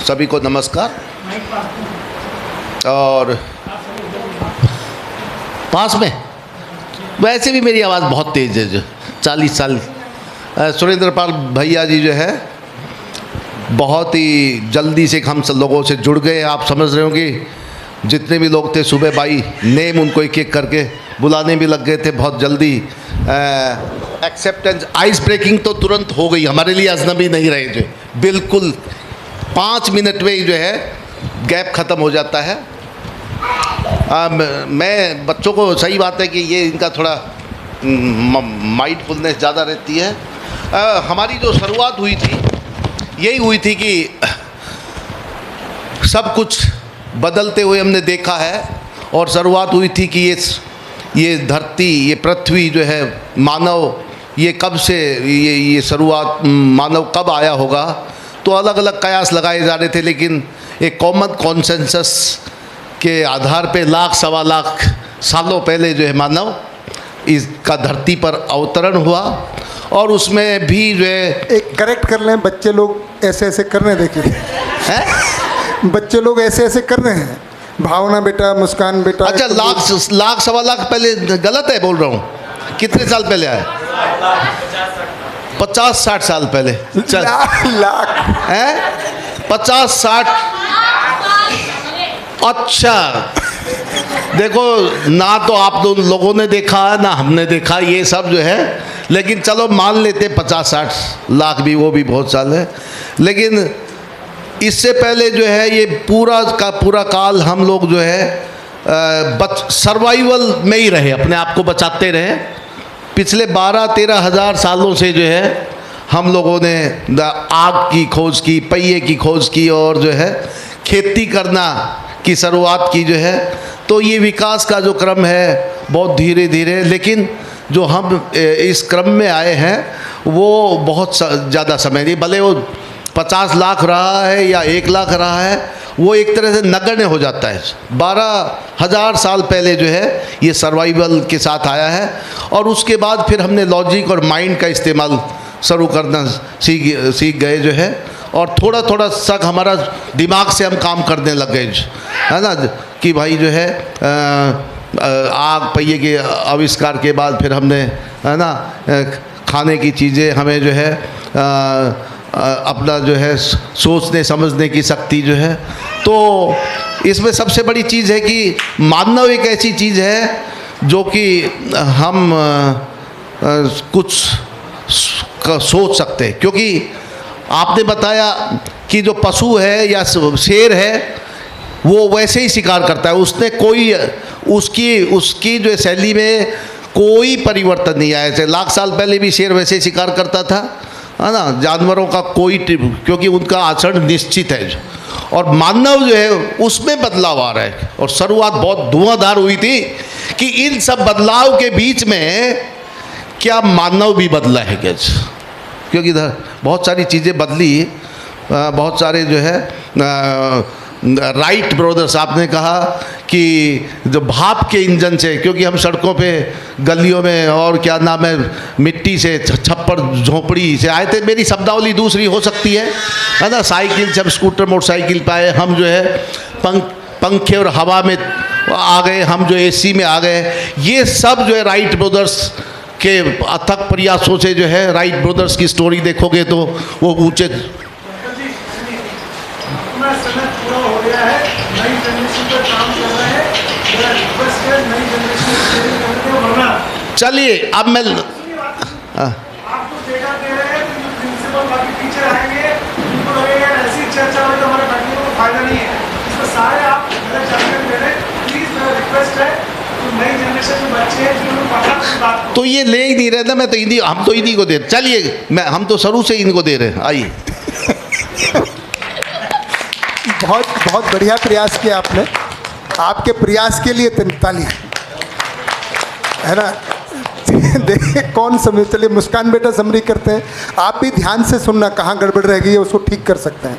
सभी को नमस्कार। और पास में वैसे भी मेरी आवाज़ बहुत तेज़ है, जो 40 साल सुरेंद्र पाल भैया जी जो है बहुत ही जल्दी से हम सब लोगों से जुड़ गए। आप समझ रहे हो कि जितने भी लोग थे सुबह भाई नेम उनको एक एक करके बुलाने भी लग गए थे बहुत जल्दी। एक्सेप्टेंस आइस ब्रेकिंग तो तुरंत हो गई, हमारे लिए अजनबी नहीं रहे जो बिल्कुल 5 मिनट में ही जो है गैप ख़त्म हो जाता है। मैं बच्चों को, सही बात है कि ये इनका थोड़ा माइंडफुलनेस ज़्यादा रहती है। हमारी जो शुरुआत हुई थी यही हुई थी कि सब कुछ बदलते हुए हमने देखा है, और शुरुआत हुई थी कि ये धरती, ये पृथ्वी जो है मानव, ये कब से ये शुरुआत मानव कब आया होगा। तो अलग अलग कयास लगाए जा रहे थे, लेकिन एक कॉमन कॉन्सेंसस के आधार पे लाख सवा लाख सालों पहले जो है मानव इसका धरती पर अवतरण हुआ। और उसमें भी जो है एक करेक्ट कर लें, बच्चे लोग ऐसे ऐसे कर रहे हैं, देखिए हैं? बच्चे लोग ऐसे ऐसे कर रहे हैं। भावना बेटा, मुस्कान बेटा। अच्छा, लाख सवा लाख पहले गलत है बोल रहा हूँ। कितने साल पहले आए? 50-60 साल पहले। लाख हैं? 50-60। अच्छा, देखो ना तो आप लोगों ने देखा ना हमने देखा ये सब जो है, लेकिन चलो मान लेते 50-60 लाख भी, वो भी बहुत साल है। लेकिन इससे पहले जो है ये पूरा का पूरा काल हम लोग जो है सर्वाइवल में ही रहे, अपने आप को बचाते रहे। पिछले 12-13 हज़ार सालों से जो है हम लोगों ने आग की खोज की, पहिए की खोज की, और जो है खेती करना की शुरुआत की जो है। तो ये विकास का जो क्रम है बहुत धीरे धीरे, लेकिन जो हम इस क्रम में आए हैं वो बहुत ज़्यादा समय नहीं, भले वो 50 लाख रहा है या 1 लाख रहा है, वो एक तरह से नगण्य हो जाता है। 12,000 साल पहले जो है ये सर्वाइवल के साथ आया है, और उसके बाद फिर हमने लॉजिक और माइंड का इस्तेमाल शुरू करना सीख गए जो है, और थोड़ा थोड़ा शक हमारा दिमाग से हम काम करने लग गए, है ना, कि भाई जो है आग पहिए के आविष्कार के बाद फिर हमने, है ना, खाने की चीज़ें हमें जो है अपना जो है सोचने समझने की शक्ति जो है। तो इसमें सबसे बड़ी चीज़ है कि मानव एक ऐसी चीज़ है जो कि हम कुछ सोच सकते हैं, क्योंकि आपने बताया कि जो पशु है या शेर है वो वैसे ही शिकार करता है, उसने कोई उसकी जो शैली में कोई परिवर्तन नहीं आया। लाख साल पहले भी शेर वैसे ही शिकार करता था, है ना, जानवरों का कोई, क्योंकि उनका आचरण निश्चित है। और मानव जो है उसमें बदलाव आ रहा है, और शुरुआत बहुत धुआंधार हुई थी कि इन सब बदलाव के बीच में क्या मानव भी बदला है क्या, क्योंकि बहुत सारी चीज़ें बदली। बहुत सारे जो है राइट ब्रदर्स, आपने कहा कि जो भाप के इंजन से, क्योंकि हम सड़कों पे गलियों में और क्या नाम है मिट्टी से, छप्पर झोपड़ी से आए थे। मेरी शब्दावली दूसरी हो सकती है ना। साइकिल से हम स्कूटर मोटरसाइकिल पे आए, हम जो है पंखे और हवा में आ गए, हम जो एसी में आ गए। ये सब जो है राइट ब्रदर्स के अथक प्रयासों से जो है, राइट ब्रदर्स की स्टोरी देखोगे तो वो ऊँचे। चलिए अब मैं आपको डेटा दे रहे हैं, तो प्रिंसिपल बाकी टीचर आएंगे, उनको लगेगा ऐसी चर्चा में तो हमारे बैठने को फायदा नहीं है। इसमें सारे आप गलत जानकारी दे रहे हैं। प्लीज मेरा रिक्वेस्ट है, तो नई जनरेशन के बच्चे हैं जो लोग पढ़ा इस बात को, तो ये ले ही नहीं रहे ना, मैं तो इन्हीं, हम तो इन्हीं को दे रहे। चलिए हम तो शुरू से इनको दे रहे हैं, आइए। बहुत बहुत बढ़िया प्रयास किया आपने, आपके प्रयास के लिए तालियां, है ना। देखिए कौन समझ, चलिए मुस्कान बेटा समरी करते हैं, आप भी ध्यान से सुनना, कहाँ गड़बड़ रह गई है उसको ठीक कर सकते हैं।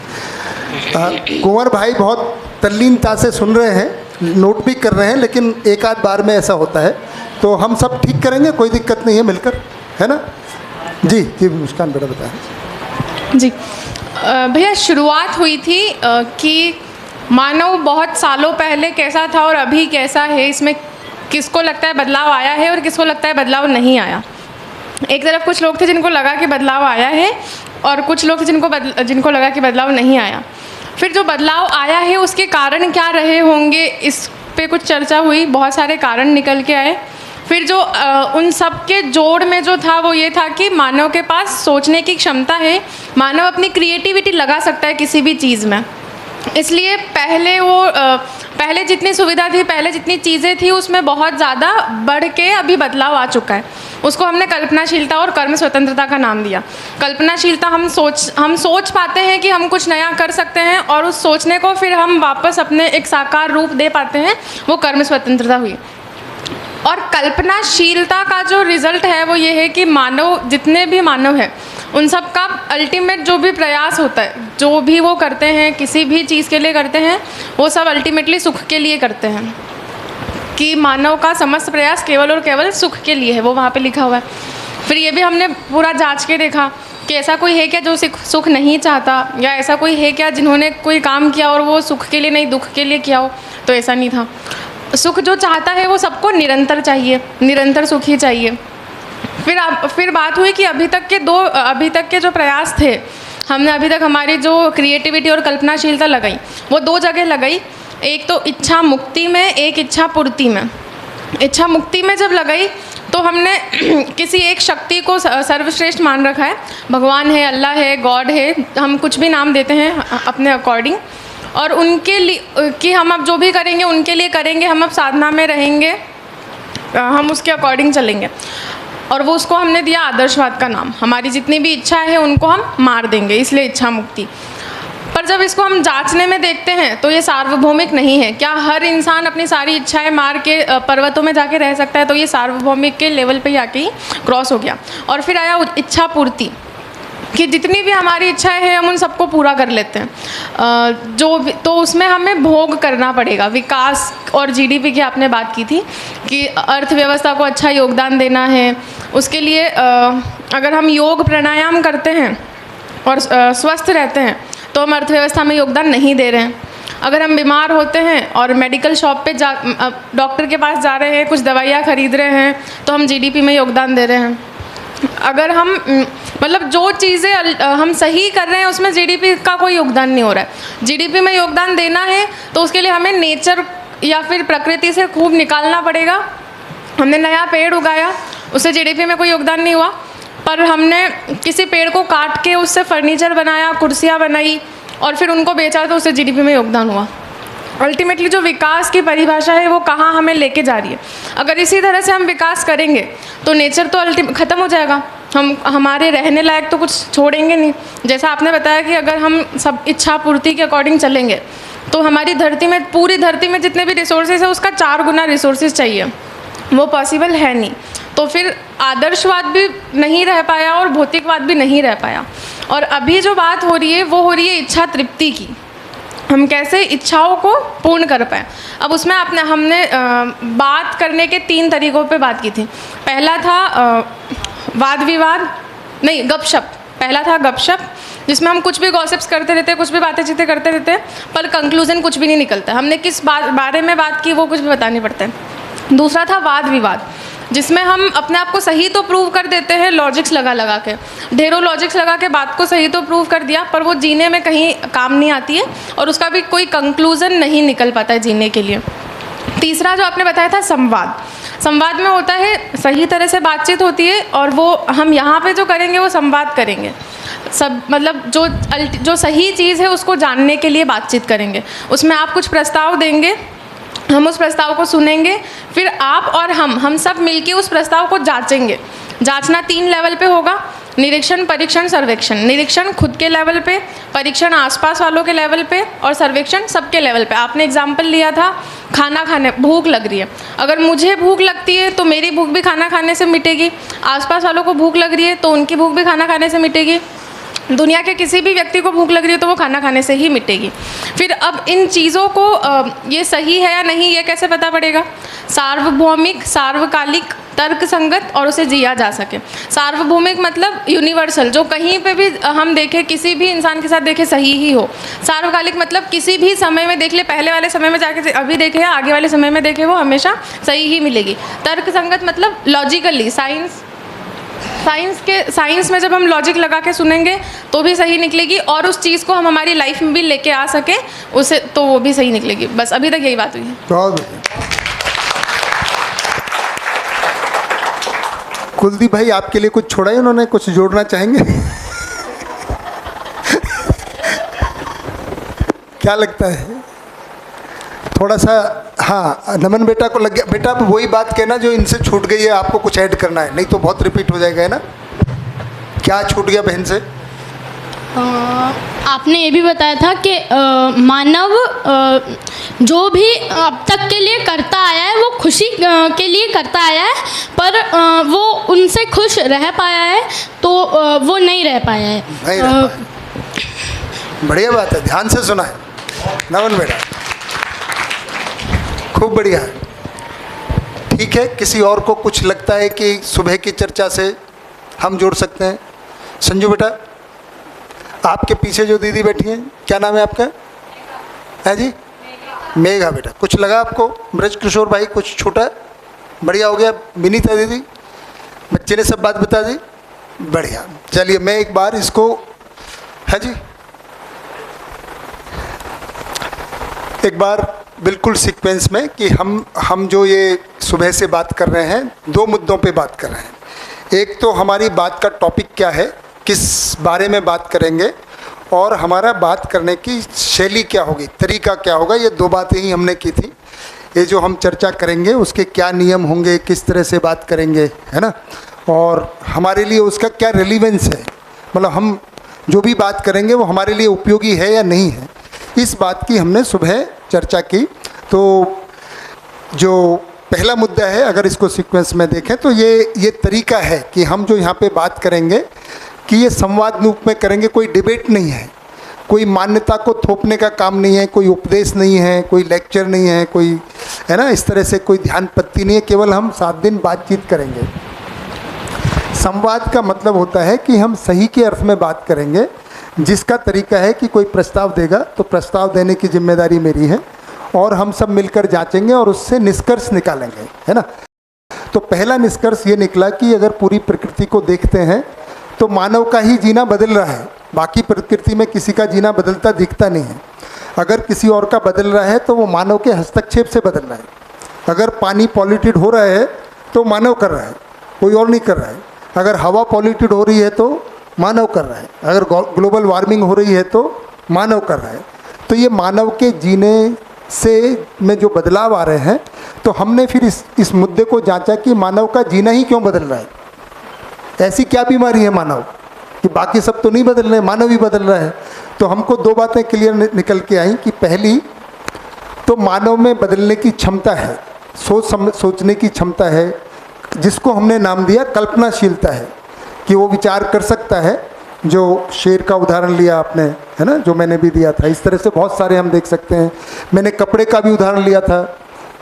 कुंवर भाई बहुत तल्लीनता से सुन रहे हैं, नोट भी कर रहे हैं, लेकिन एक आध बार में ऐसा होता है, तो हम सब ठीक करेंगे, कोई दिक्कत नहीं है, मिलकर, है ना जी। जी मुस्कान बेटा बताएं। जी, भैया शुरुआत हुई थी कि मानव बहुत सालों पहले कैसा था और अभी कैसा है, इसमें किसको लगता है बदलाव आया है और किसको लगता है बदलाव नहीं आया। एक तरफ कुछ लोग थे जिनको लगा कि बदलाव आया है और कुछ लोग थे जिनको लगा कि बदलाव नहीं आया। फिर जो बदलाव आया है उसके कारण क्या रहे होंगे, इस पे कुछ चर्चा हुई, बहुत सारे कारण निकल के आए। फिर जो उन सब के जोड़ में जो था वो ये था कि मानव के पास सोचने की क्षमता है, मानव अपनी क्रिएटिविटी लगा सकता है किसी भी चीज़ में। इसलिए पहले जितनी सुविधा थी, पहले जितनी चीज़ें थी, उसमें बहुत ज़्यादा बढ़ के अभी बदलाव आ चुका है। उसको हमने कल्पनाशीलता और कर्म स्वतंत्रता का नाम दिया। कल्पनाशीलता हम सोच पाते हैं कि हम कुछ नया कर सकते हैं और उस सोचने को फिर हम वापस अपने एक साकार रूप दे पाते हैं, वो कर्म स्वतंत्रता हुई। और कल्पनाशीलता का जो रिज़ल्ट है वो ये है कि मानव, जितने भी मानव हैं, उन सब का अल्टीमेट जो भी प्रयास होता है, जो भी वो करते हैं, किसी भी चीज़ के लिए करते हैं, वो सब अल्टीमेटली सुख के लिए करते हैं। कि मानव का समस्त प्रयास केवल और केवल सुख के लिए है, वो वहाँ पे लिखा हुआ है। फिर ये भी हमने पूरा जांच के देखा कि ऐसा कोई है क्या जो सुख नहीं चाहता, या ऐसा कोई है क्या जिन्होंने कोई काम किया और वो सुख के लिए नहीं दुख के लिए किया हो, तो ऐसा नहीं था। सुख जो चाहता है वो सबको निरंतर चाहिए, निरंतर सुख ही चाहिए। फिर बात हुई कि अभी तक के जो प्रयास थे, हमने अभी तक हमारी जो क्रिएटिविटी और कल्पनाशीलता लगाई वो दो जगह लगाई। एक तो इच्छा मुक्ति में, एक इच्छा पूर्ति में। इच्छा मुक्ति में जब लगाई तो हमने किसी एक शक्ति को सर्वश्रेष्ठ मान रखा है, भगवान है, अल्लाह है, गॉड है, हम कुछ भी नाम देते हैं अपने अकॉर्डिंग। और उनके लिए कि हम अब जो भी करेंगे उनके लिए करेंगे, हम अब साधना में रहेंगे, हम उसके अकॉर्डिंग चलेंगे। और वो उसको हमने दिया आदर्शवाद का नाम। हमारी जितनी भी इच्छा है उनको हम मार देंगे, इसलिए इच्छा मुक्ति। पर जब इसको हम जांचने में देखते हैं तो ये सार्वभौमिक नहीं है। क्या हर इंसान अपनी सारी इच्छाएं मार के पर्वतों में जाके रह सकता है? तो ये सार्वभौमिक के लेवल पे आके ही क्रॉस हो गया। और फिर आया इच्छा पूर्ति, कि जितनी भी हमारी इच्छाएं हैं हम उन सबको पूरा कर लेते हैं। तो उसमें हमें भोग करना पड़ेगा। विकास और जीडीपी की आपने बात की थी कि अर्थव्यवस्था को अच्छा योगदान देना है। उसके लिए अगर हम योग प्राणायाम करते हैं और स्वस्थ रहते हैं तो हम अर्थव्यवस्था में योगदान नहीं दे रहे हैं। अगर हम बीमार होते हैं और मेडिकल शॉप पे डॉक्टर के पास जा रहे हैं, कुछ दवाइयाँ खरीद रहे हैं, तो हम जीडीपी में योगदान दे रहे हैं। अगर हम मतलब जो चीज़ें हम सही कर रहे हैं उसमें जीडीपी का कोई योगदान नहीं हो रहा है। जीडीपी में योगदान देना है तो उसके लिए हमें नेचर या फिर प्रकृति से खूब निकालना पड़ेगा। हमने नया पेड़ उगाया, उससे जीडीपी में कोई योगदान नहीं हुआ। पर हमने किसी पेड़ को काट के उससे फर्नीचर बनाया, कुर्सियाँ बनाई और फिर उनको बेचा तो उससे जीडीपी में योगदान हुआ। अल्टीमेटली जो विकास की परिभाषा है वो कहाँ हमें लेके जा रही है। अगर इसी तरह से हम विकास करेंगे तो नेचर तो ख़त्म हो जाएगा, हमारे रहने लायक तो कुछ छोड़ेंगे नहीं। जैसा आपने बताया कि अगर हम सब इच्छा पूर्ति के अकॉर्डिंग चलेंगे तो हमारी धरती में, पूरी धरती में जितने भी रिसोर्सेज है उसका 4 गुना रिसोर्सेज चाहिए, वो पॉसिबल है नहीं। तो फिर आदर्शवाद भी नहीं रह पाया और भौतिकवाद भी नहीं रह पाया। और अभी जो बात हो रही है वो हो रही है इच्छा तृप्ति की, हम कैसे इच्छाओं को पूर्ण कर पाएँ। अब उसमें हमने बात करने के 3 तरीक़ों पे बात की थी। पहला था वाद विवाद, नहीं गपशप। पहला था गपशप, जिसमें हम कुछ भी गॉसिप्स करते रहते हैं, कुछ भी बातें चीतें करते रहते हैं, पर कंक्लूजन कुछ भी नहीं निकलता। हमने किस बारे में बात की वो कुछ भी बतानी पड़ता है। दूसरा था वाद विवाद, जिसमें हम अपने आप को सही तो प्रूव कर देते हैं लॉजिक्स लगा के, ढेरों लॉजिक्स लगा के बात को सही तो प्रूव कर दिया, पर वो जीने में कहीं काम नहीं आती है और उसका भी कोई कंक्लूज़न नहीं निकल पाता है जीने के लिए। तीसरा जो आपने बताया था संवाद। संवाद में होता है सही तरह से बातचीत होती है और वो हम यहाँ पे जो करेंगे वो संवाद करेंगे। सब मतलब जो सही चीज़ है उसको जानने के लिए बातचीत करेंगे। उसमें आप कुछ प्रस्ताव देंगे, हम उस प्रस्ताव को सुनेंगे, फिर आप और हम सब मिलके उस प्रस्ताव को जांचेंगे। जांचना 3 लेवल पे होगा, निरीक्षण, परीक्षण, सर्वेक्षण। निरीक्षण खुद के लेवल पे, परीक्षण आसपास वालों के लेवल पे और सर्वेक्षण सबके लेवल पे। आपने एग्जाम्पल लिया था खाना खाने, भूख लग रही है, अगर मुझे भूख लगती है तो मेरी भूख भी खाना खाने से मिटेगी, आसपास वालों को भूख लग रही है तो उनकी भूख भी खाना खाने से मिटेगी। दुनिया के किसी भी व्यक्ति को भूख लग रही है तो वो खाना खाने से ही मिटेगी। फिर अब इन चीज़ों को ये सही है या नहीं ये कैसे पता पड़ेगा? सार्वभौमिक, सार्वकालिक, तर्क संगत और उसे जिया जा सके। सार्वभौमिक मतलब यूनिवर्सल, जो कहीं पे भी हम देखें, किसी भी इंसान के साथ देखें सही ही हो। सार्वकालिक मतलब किसी भी समय में देख ले, पहले वाले समय में जाके अभी देखे या आगे वाले समय में देखे, वो हमेशा सही ही मिलेगी। तर्क संगत मतलब लॉजिकली, साइंस में जब हम लॉजिक लगा के सुनेंगे तो भी सही निकलेगी, और उस चीज़ को हम हमारी लाइफ में भी लेके आ सके उसे, तो वो भी सही निकलेगी। बस अभी तक यही बात हुई है। बहुत कुलदीप भाई, आपके लिए कुछ छोड़ा है उन्होंने, कुछ जोड़ना चाहेंगे? क्या लगता है? थोड़ा सा, हाँ, नमन बेटा को लग गया। बेटा आप वही बात कहना जो इनसे छूट गई है, आपको कुछ ऐड करना है, नहीं तो बहुत रिपीट हो जाएगा, है ना? क्या छूट गया बहन से? आपने ये भी बताया था कि मानव जो भी अब तक के लिए करता आया है वो खुशी के लिए करता आया है, पर वो उनसे खुश रह पाया है तो वो नहीं रह पाया है। नहीं रह पाया। बढ़िया बात है, ध्यान से सुना है नमन बेटा, खूब बढ़िया है। ठीक है, किसी और को कुछ लगता है कि सुबह की चर्चा से हम जोड़ सकते हैं? संजू बेटा, आपके पीछे जो दीदी बैठी हैं, क्या नाम है आपका? है जी, मेघा बेटा। कुछ लगा आपको? ब्रज किशोर भाई कुछ छूटा? बढ़िया हो गया। विनीता दीदी, बच्चे ने सब बात बता दी, बढ़िया। चलिए मैं एक बार इसको, है जी, एक बार बिल्कुल सीक्वेंस में कि हम जो ये सुबह से बात कर रहे हैं, दो मुद्दों पे बात कर रहे हैं। एक तो हमारी बात का टॉपिक क्या है, किस बारे में बात करेंगे, और हमारा बात करने की शैली क्या होगी, तरीका क्या होगा। ये दो बातें ही हमने की थी। ये जो हम चर्चा करेंगे उसके क्या नियम होंगे, किस तरह से बात करेंगे, है ना, और हमारे लिए उसका क्या रेलिवेंस है, मतलब हम जो भी बात करेंगे वो हमारे लिए उपयोगी है या नहीं है, इस बात की हमने सुबह चर्चा की। तो जो पहला मुद्दा है, अगर इसको सीक्वेंस में देखें तो ये तरीका है कि हम जो यहाँ पे बात करेंगे कि ये संवाद रूप में करेंगे, कोई डिबेट नहीं है, कोई मान्यता को थोपने का काम नहीं है, कोई उपदेश नहीं है, कोई लेक्चर नहीं है, कोई, है ना, इस तरह से कोई ध्यान पत्ती नहीं है, केवल हम 7 दिन बातचीत करेंगे। संवाद का मतलब होता है कि हम सही के अर्थ में बात करेंगे, जिसका तरीका है कि कोई प्रस्ताव देगा तो प्रस्ताव देने की जिम्मेदारी मेरी है, और हम सब मिलकर जांचेंगे और उससे निष्कर्ष निकालेंगे, है ना। तो पहला निष्कर्ष ये निकला कि अगर पूरी प्रकृति को देखते हैं तो मानव का ही जीना बदल रहा है, बाकी प्रकृति में किसी का जीना बदलता दिखता नहीं है। अगर किसी और का बदल रहा है तो वो मानव के हस्तक्षेप से बदल रहा है। अगर पानी पॉल्यूटेड हो रहा है तो मानव कर रहा है, कोई और नहीं कर रहा है। अगर हवा पॉल्यूटेड हो रही है तो मानव कर रहा है। अगर ग्लोबल वार्मिंग हो रही है तो मानव कर रहा है। तो ये मानव के जीने से में जो बदलाव आ रहे हैं, तो हमने फिर इस मुद्दे को जांचा कि मानव का जीना ही क्यों बदल रहा है। ऐसी क्या बीमारी है मानव कि बाकी सब तो नहीं बदल रहे, मानव ही बदल रहा है। तो हमको दो बातें क्लियर निकल के आई कि पहली तो मानव में बदलने की क्षमता है, सोचने की क्षमता है, जिसको हमने नाम दिया कल्पनाशीलता है, कि वो विचार कर सकता है। जो शेर का उदाहरण लिया आपने, है ना, जो मैंने भी दिया था, इस तरह से बहुत सारे हम देख सकते हैं। मैंने कपड़े का भी उदाहरण लिया था।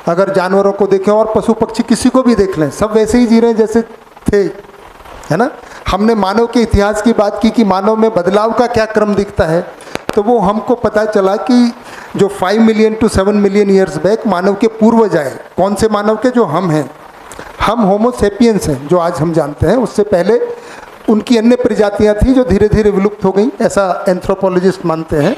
अगर जानवरों को देखें और पशु पक्षी किसी को भी देख लें, सब वैसे ही जी रहे हैं जैसे थे, है ना। हमने मानव के इतिहास की बात की कि मानव में बदलाव का क्या क्रम दिखता है, तो वो हमको पता चला कि जो 5 million to 7 million years back मानव के पूर्वज आए। कौन से मानव के? जो हम हैं, हम होमो सेपियंस हैं जो आज हम जानते हैं। उससे पहले उनकी अन्य प्रजातियां थी जो धीरे धीरे विलुप्त हो गई, ऐसा एंथ्रोपोलॉजिस्ट मानते हैं।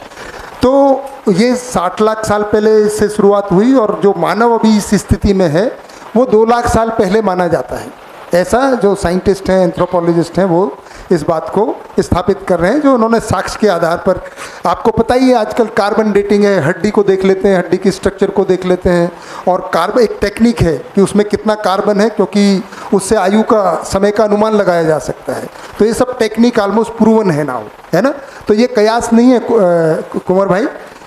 तो ये 60 लाख साल पहले से शुरुआत हुई, और जो मानव अभी इस स्थिति में है वो 2 लाख साल पहले माना जाता है। ऐसा जो साइंटिस्ट हैं, एंथ्रोपोलॉजिस्ट हैं, वो इस बात को स्थापित कर रहे हैं, जो उन्होंने साक्ष्य के आधार पर। आपको पता ही है आजकल कार्बन डेटिंग है, हड्डी को देख लेते हैं, हड्डी की स्ट्रक्चर को देख लेते हैं, और कार्बन एक टेक्निक है कि उसमें कितना कार्बन है, क्योंकि उससे आयु का, समय का अनुमान लगाया जा सकता है। तो ये सब टेक्निक ऑलमोस्ट प्रूवन है नाउ, है ना। तो ये कयास नहीं है कुंवर भाई,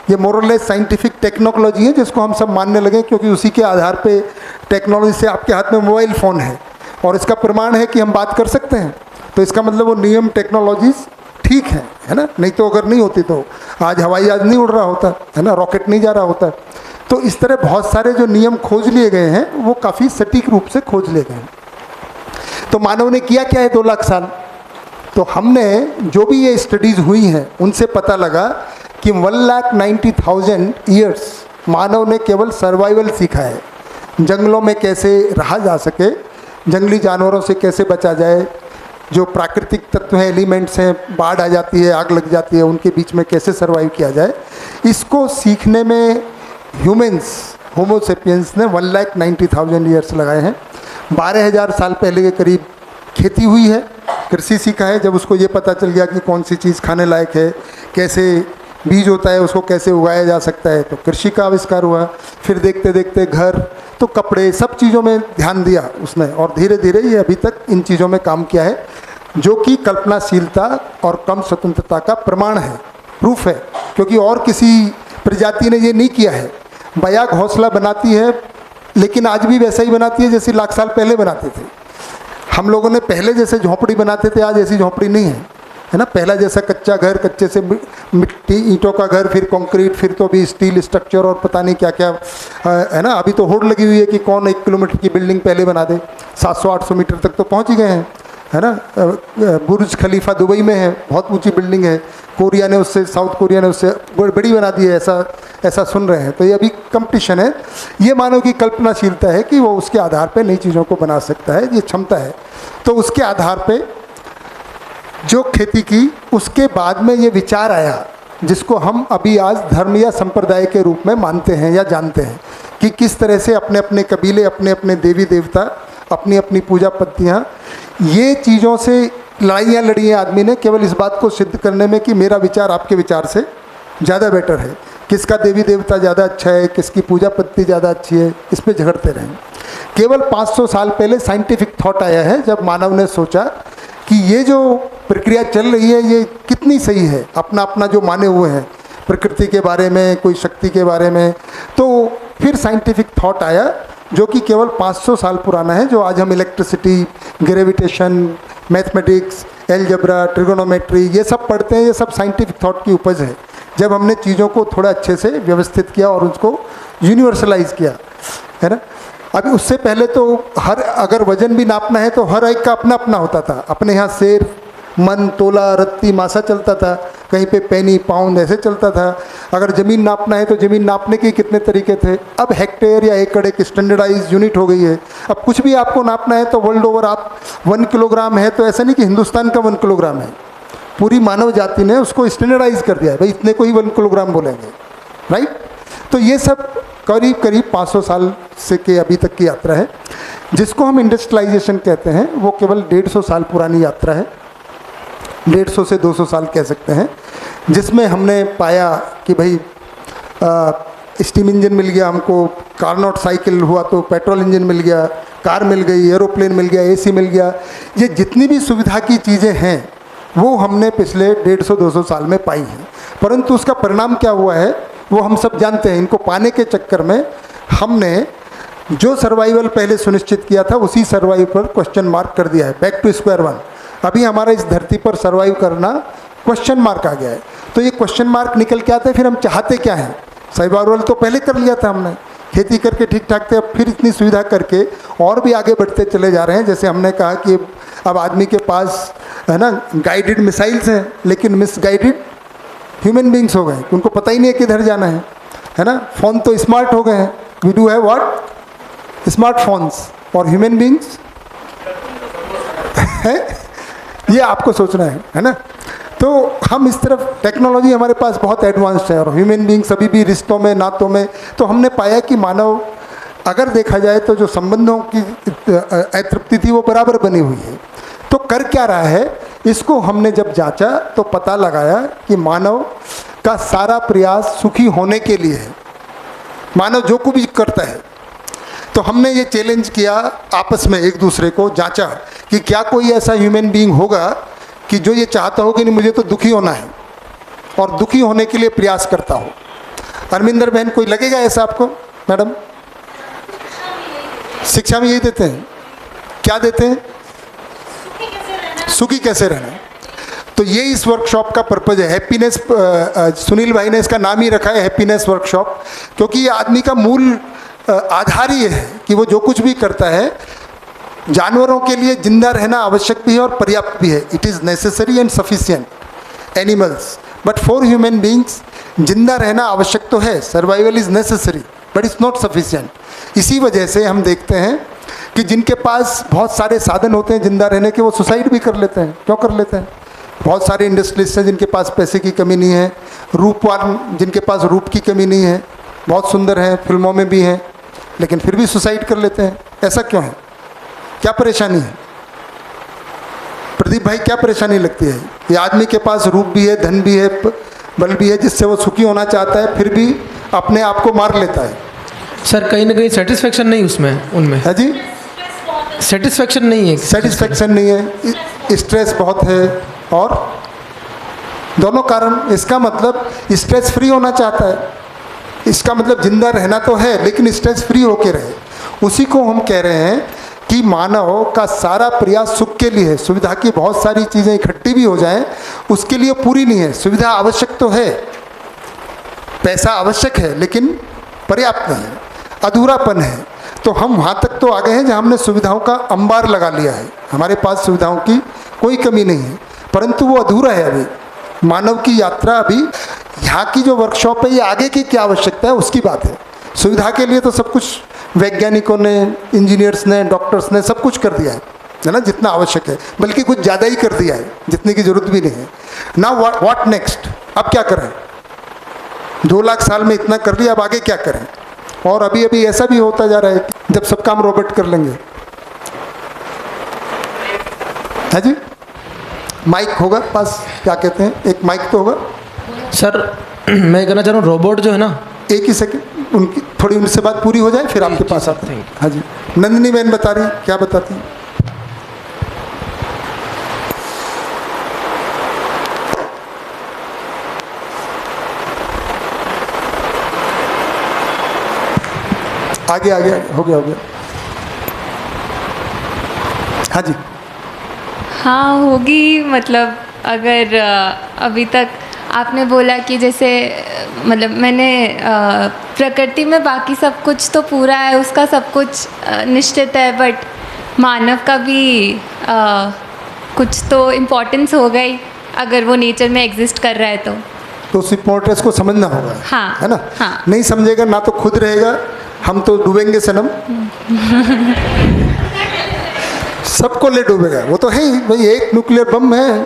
ये मोरलेस साइंटिफिक टेक्नोलॉजी है जिसको हम सब मानने लगे, क्योंकि उसी के आधार पे टेक्नोलॉजी से आपके हाथ में मोबाइल फ़ोन है और इसका प्रमाण है कि हम बात कर सकते हैं। तो इसका मतलब वो नियम टेक्नोलॉजीज ठीक हैं, है ना, नहीं तो अगर नहीं होती तो आज हवाई जहाज नहीं उड़ रहा होता, है ना, रॉकेट नहीं जा रहा होता। तो इस तरह बहुत सारे जो नियम खोज लिए गए हैं वो काफ़ी सटीक रूप से खोज लिए गए हैं। तो मानव ने किया क्या है 2 लाख साल? तो हमने जो भी ये स्टडीज़ हुई हैं उनसे पता लगा कि 1,90,000 ईयर्स मानव ने केवल सर्वाइवल सीखा है, जंगलों में कैसे रहा जा सके, जंगली जानवरों से कैसे बचा जाए, जो प्राकृतिक तत्व हैं, एलिमेंट्स हैं, बाढ़ आ जाती है, आग लग जाती है, उनके बीच में कैसे सर्वाइव किया जाए, इसको सीखने में ह्यूमंस होमोसेपियंस ने 1,90,000 ईयर्स लगाए हैं। 12,000 साल पहले के करीब खेती हुई है, कृषि सीखा है। जब उसको ये पता चल गया कि कौन सी चीज़ खाने लायक है, कैसे बीज होता है, उसको कैसे उगाया जा सकता है, तो कृषि का आविष्कार हुआ। फिर देखते देखते घर, तो कपड़े, सब चीज़ों में ध्यान दिया उसने, और धीरे धीरे ये अभी तक इन चीज़ों में काम किया है, जो कि कल्पनाशीलता और कम स्वतंत्रता का प्रमाण है, प्रूफ है, क्योंकि और किसी प्रजाति ने ये नहीं किया है। बया घोंसला बनाती है, लेकिन आज भी वैसा ही बनाती है जैसे लाख साल पहले बनाते थे। हम लोगों ने पहले जैसे झोंपड़ी बनाते थे, आज ऐसी झोंपड़ी नहीं है ना। पहला जैसा कच्चा घर, कच्चे से मिट्टी ईंटों का घर, फिर कंक्रीट, फिर तो भी स्टील स्ट्रक्चर और पता नहीं क्या क्या, है ना। अभी तो होड़ लगी हुई है कि कौन 1 किलोमीटर की बिल्डिंग पहले बना दे, 700-800 मीटर तक तो पहुंच ही गए हैं, है ना। बुर्ज खलीफा दुबई में है, बहुत ऊंची बिल्डिंग है। कोरिया ने उससे, साउथ कोरिया ने उससे बड़ी बना दी है, ऐसा सुन रहे हैं। तो ये अभी कंपटीशन है। ये मानव की कल्पनाशीलता है कि वो उसके आधार पे नई चीज़ों को बना सकता है, ये क्षमता है। तो उसके आधार पे जो खेती की, उसके बाद में ये विचार आया, जिसको हम अभी आज धर्म या संप्रदाय के रूप में मानते हैं या जानते हैं, कि किस तरह से अपने अपने कबीले, अपने अपने देवी देवता, अपनी अपनी पूजा पत्तियाँ, ये चीज़ों से लड़ाइयाँ लड़ी हैं आदमी ने, केवल इस बात को सिद्ध करने में कि मेरा विचार आपके विचार से ज़्यादा बेटर है, किसका देवी देवता ज़्यादा अच्छा है, किसकी पूजा पत्ती ज़्यादा अच्छी है, इस पर झगड़ते रहें। केवल 500 साल पहले साइंटिफिक थॉट आया है, जब मानव ने सोचा कि ये जो प्रक्रिया चल रही है ये कितनी सही है, अपना अपना जो माने हुए हैं प्रकृति के बारे में, कोई शक्ति के बारे में। तो फिर साइंटिफिक थॉट आया जो कि केवल 500 साल पुराना है, जो आज हम electricity, gravitation, mathematics, algebra, trigonometry ये सब पढ़ते हैं। ये सब साइंटिफिक थॉट की उपज है, जब हमने चीज़ों को थोड़ा अच्छे से व्यवस्थित किया और उसको यूनिवर्सलाइज किया, है ना। अभी उससे पहले तो अगर वजन भी नापना है तो हर एक का अपना अपना होता था। अपने यहाँ सेर, मन, तोला, रत्ती, मासा चलता था, कहीं पे पेनी, पाउंड ऐसे चलता था। अगर ज़मीन नापना है तो ज़मीन नापने के कितने तरीके थे। अब हेक्टेयर या एकड़ एक स्टैंडर्डाइज यूनिट हो गई है। अब कुछ भी आपको नापना है तो वर्ल्ड ओवर आप 1 किलोग्राम है, तो ऐसा नहीं कि हिंदुस्तान का 1 किलोग्राम है, पूरी मानव जाति ने उसको स्टैंडर्डाइज कर दिया है, भाई इतने को ही 1 किलोग्राम बोलेंगे, राइट। तो ये सब करीब करीब 500 साल से के अभी तक की यात्रा है, जिसको हम इंडस्ट्रियलाइजेशन कहते हैं। वो केवल 150 साल पुरानी यात्रा है, 150 से 200 साल कह सकते हैं, जिसमें हमने पाया कि भाई स्टीम इंजन मिल गया हमको, कार्नोट साइकिल हुआ तो पेट्रोल इंजन मिल गया, कार मिल गई, एरोप्लेन मिल गया, एसी मिल गया। ये जितनी भी सुविधा की चीज़ें हैं वो हमने पिछले 150-200 साल में पाई हैं। परंतु उसका परिणाम क्या हुआ है वो हम सब जानते हैं। इनको पाने के चक्कर में हमने जो सर्वाइवल पहले सुनिश्चित किया था उसी सर्वाइवल पर क्वेश्चन मार्क कर दिया है, बैक टू स्क्वायर वन। अभी हमारा इस धरती पर सर्वाइव करना क्वेश्चन मार्क आ गया है। तो ये क्वेश्चन मार्क निकल के आता है, फिर हम चाहते क्या हैं। सर्वाइवल तो पहले कर लिया था हमने, खेती करके ठीक ठाक थे, अब फिर इतनी सुविधा करके और भी आगे बढ़ते चले जा रहे हैं। जैसे हमने कहा कि अब आदमी के पास, है ना, गाइडेड मिसाइल्स हैं, लेकिन मिसगाइडेड ह्यूमन बींग्स हो गए, उनको पता ही नहीं है किधर जाना है ना। फ़ोन तो स्मार्ट हो गए हैं, we do have what, smartphones, और ह्यूमन बींग्स है, ये आपको सोचना है ना। तो हम इस तरफ, टेक्नोलॉजी हमारे पास बहुत एडवांस्ड है, और ह्यूमन बींग्स अभी भी रिश्तों में, नातों में। तो हमने पाया कि मानव, अगर देखा जाए तो जो संबंधों की अतृप्ति थी वो बराबर बनी हुई है। तो कर क्या रहा है, इसको हमने जब जांचा तो पता लगाया कि मानव का सारा प्रयास सुखी होने के लिए है। मानव जो कुछ भी करता है, तो हमने ये चैलेंज किया आपस में, एक दूसरे को जांचा कि क्या कोई ऐसा ह्यूमन बीइंग होगा कि जो ये चाहता हो कि नहीं मुझे तो दुखी होना है, और दुखी होने के लिए प्रयास करता हो। अरविंदर बहन, कोई लगेगा ऐसा आपको? मैडम, शिक्षा में यही देते हैं, क्या देते हैं? सुखी कैसे रहना। तो ये इस वर्कशॉप का पर्पज है। हैप्पीनेस, सुनील भाई ने इसका नाम ही रखा है हैप्पीनेस वर्कशॉप, क्योंकि ये आदमी का मूल आधार ही है कि वो जो कुछ भी करता है, जानवरों के लिए जिंदा रहना आवश्यक भी है और पर्याप्त भी है। It is necessary and sufficient animals, but for human beings जिंदा रहना आवश्यक तो है, survival is necessary but it's not sufficient. इसी वजह से हम देखते हैं कि जिनके पास बहुत सारे साधन होते हैं जिंदा रहने के, वो सुसाइड भी कर लेते हैं। क्यों कर लेते हैं? बहुत सारे इंडस्ट्रियलिस्ट हैं जिनके पास पैसे की कमी नहीं है, रूपवान जिनके पास रूप की कमी नहीं है, बहुत सुंदर हैं, फिल्मों में भी हैं, लेकिन फिर भी सुसाइड कर लेते हैं। ऐसा क्यों है? क्या परेशानी है? प्रदीप भाई, क्या परेशानी लगती है? ये आदमी के पास रूप भी है, धन भी है, बल भी है, जिससे वो सुखी होना चाहता है, फिर भी अपने आप को मार लेता है। सर कहीं ना कहीं सेटिस्फेक्शन नहीं उसमें, उनमें है जी, सेटिस्फेक्शन नहीं है, सेटिस्फेक्शन नहीं है, स्ट्रेस बहुत है, और दोनों कारण। इसका मतलब स्ट्रेस फ्री होना चाहता है, इसका मतलब जिंदा रहना तो है लेकिन स्ट्रेस फ्री होके रहे। उसी को हम कह रहे हैं कि मानव का सारा प्रयास सुख के लिए है। सुविधा की बहुत सारी चीज़ें इकट्ठी भी हो जाएं, उसके लिए पूरी नहीं है। सुविधा आवश्यक तो है, पैसा आवश्यक है, लेकिन पर्याप्त नहीं है, अधूरापन है। तो हम वहाँ तक तो आ गए हैं जहाँ हमने सुविधाओं का अंबार लगा लिया है, हमारे पास सुविधाओं की कोई कमी नहीं है, परंतु वो अधूरा है। अभी मानव की यात्रा, अभी यहाँ की जो वर्कशॉप है, ये आगे की क्या आवश्यकता है उसकी बात है। सुविधा के लिए तो सब कुछ वैज्ञानिकों ने, इंजीनियर्स ने, डॉक्टर्स ने सब कुछ कर दिया है ना, जितना आवश्यक है, बल्कि कुछ ज़्यादा ही कर दिया है जितने की जरूरत भी नहीं है। Now what next? अब क्या करें? 2 लाख साल में इतना कर लिया, अब आगे क्या करें? और अभी अभी ऐसा भी होता जा रहा है कि जब सब काम रोबोट कर लेंगे। है जी, माइक होगा पास, क्या कहते हैं, एक माइक तो होगा। सर मैं कहना चाह रहा हूँ रोबोट जो है ना, एक ही सेकंड, उनकी थोड़ी उनसे बात पूरी हो जाए फिर आपके पास आते हैं। हाँ जी, नंदिनी बहन बता रही, क्या बताती हैं? आगे आगे आगे, हो गया। हाँ जी, हाँ होगी। मतलब अगर अभी तक आपने बोला कि जैसे मतलब मैंने प्रकृति में बाकी सब कुछ तो पूरा है, उसका सब कुछ निश्चित है, बट मानव का भी कुछ तो इम्पोर्टेंस हो गई अगर वो नेचर में एग्जिस्ट कर रहा है तो उस इम्पोर्टेंस को समझना होगा। हाँ, है ना? हाँ। नहीं समझेगा ना तो खुद रहेगा, हम तो डूबेंगे सनम। सबको ले डूबेगा, वो तो है ही भाई। एक न्यूक्लियर बम है,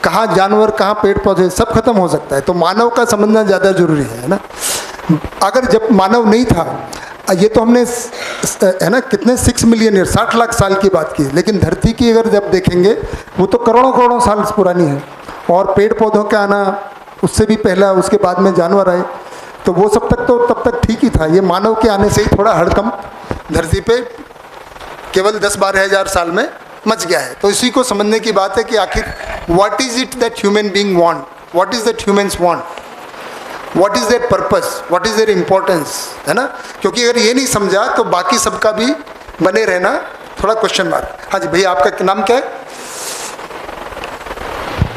कहाँ जानवर, कहाँ पेड़ पौधे, सब खत्म हो सकता है। तो मानव का समझना ज़्यादा जरूरी है ना। अगर जब मानव नहीं था, ये तो हमने है ना कितने 6 मिलियन ईयर, 60 लाख साल की बात की, लेकिन धरती की अगर जब देखेंगे वो तो करोड़ों करोड़ों साल पुरानी है। और पेड़ पौधों का आना उससे भी पहला, उसके बाद में जानवर आए, तो वो सब तक तो तब तक ठीक ही था। ये मानव के आने से ही थोड़ा हड़कंप धरती पे केवल 10-12 हज़ार साल में मच गया है। तो इसी को समझने की बात है कि आखिर what is it that human being want, what is that humans want, what is there purpose, what is there importance, है ना। क्योंकि अगर ये नहीं समझा तो बाकी सबका भी बने रहना थोड़ा क्वेश्चन मार्क। हाँ जी भैया, आपका नाम क्या है?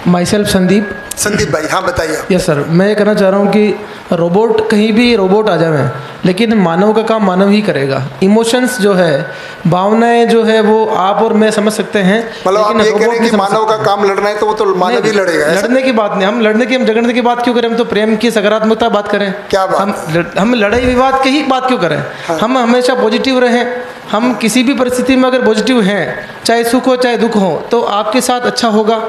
My self Sandeep. संदीप भाई, हाँ बताइए। यस सर, मैं ये कहना चाह रहा हूँ कि रोबोट, कहीं भी रोबोट आ जाए, लेकिन मानव का काम मानव ही करेगा। इमोशंस जो है, भावनाएं जो है, वो आप और मैं समझ सकते हैं। मतलब आप ये कह रहे हैं कि मानव का काम लड़ना है तो वो तो मानव ही लड़ेगा। लड़ने की बात नहीं, हम झगड़ने की बात क्यों करें? हम तो प्रेम की, सकारात्मकता बात करें। क्या बात? हम लड़ाई विवाद की ही बात क्यों करें? हम हमेशा पॉजिटिव रहें। हम किसी भी परिस्थिति में अगर पॉजिटिव हैं, चाहे सुख हो चाहे दुख हो, तो आपके साथ अच्छा होगा।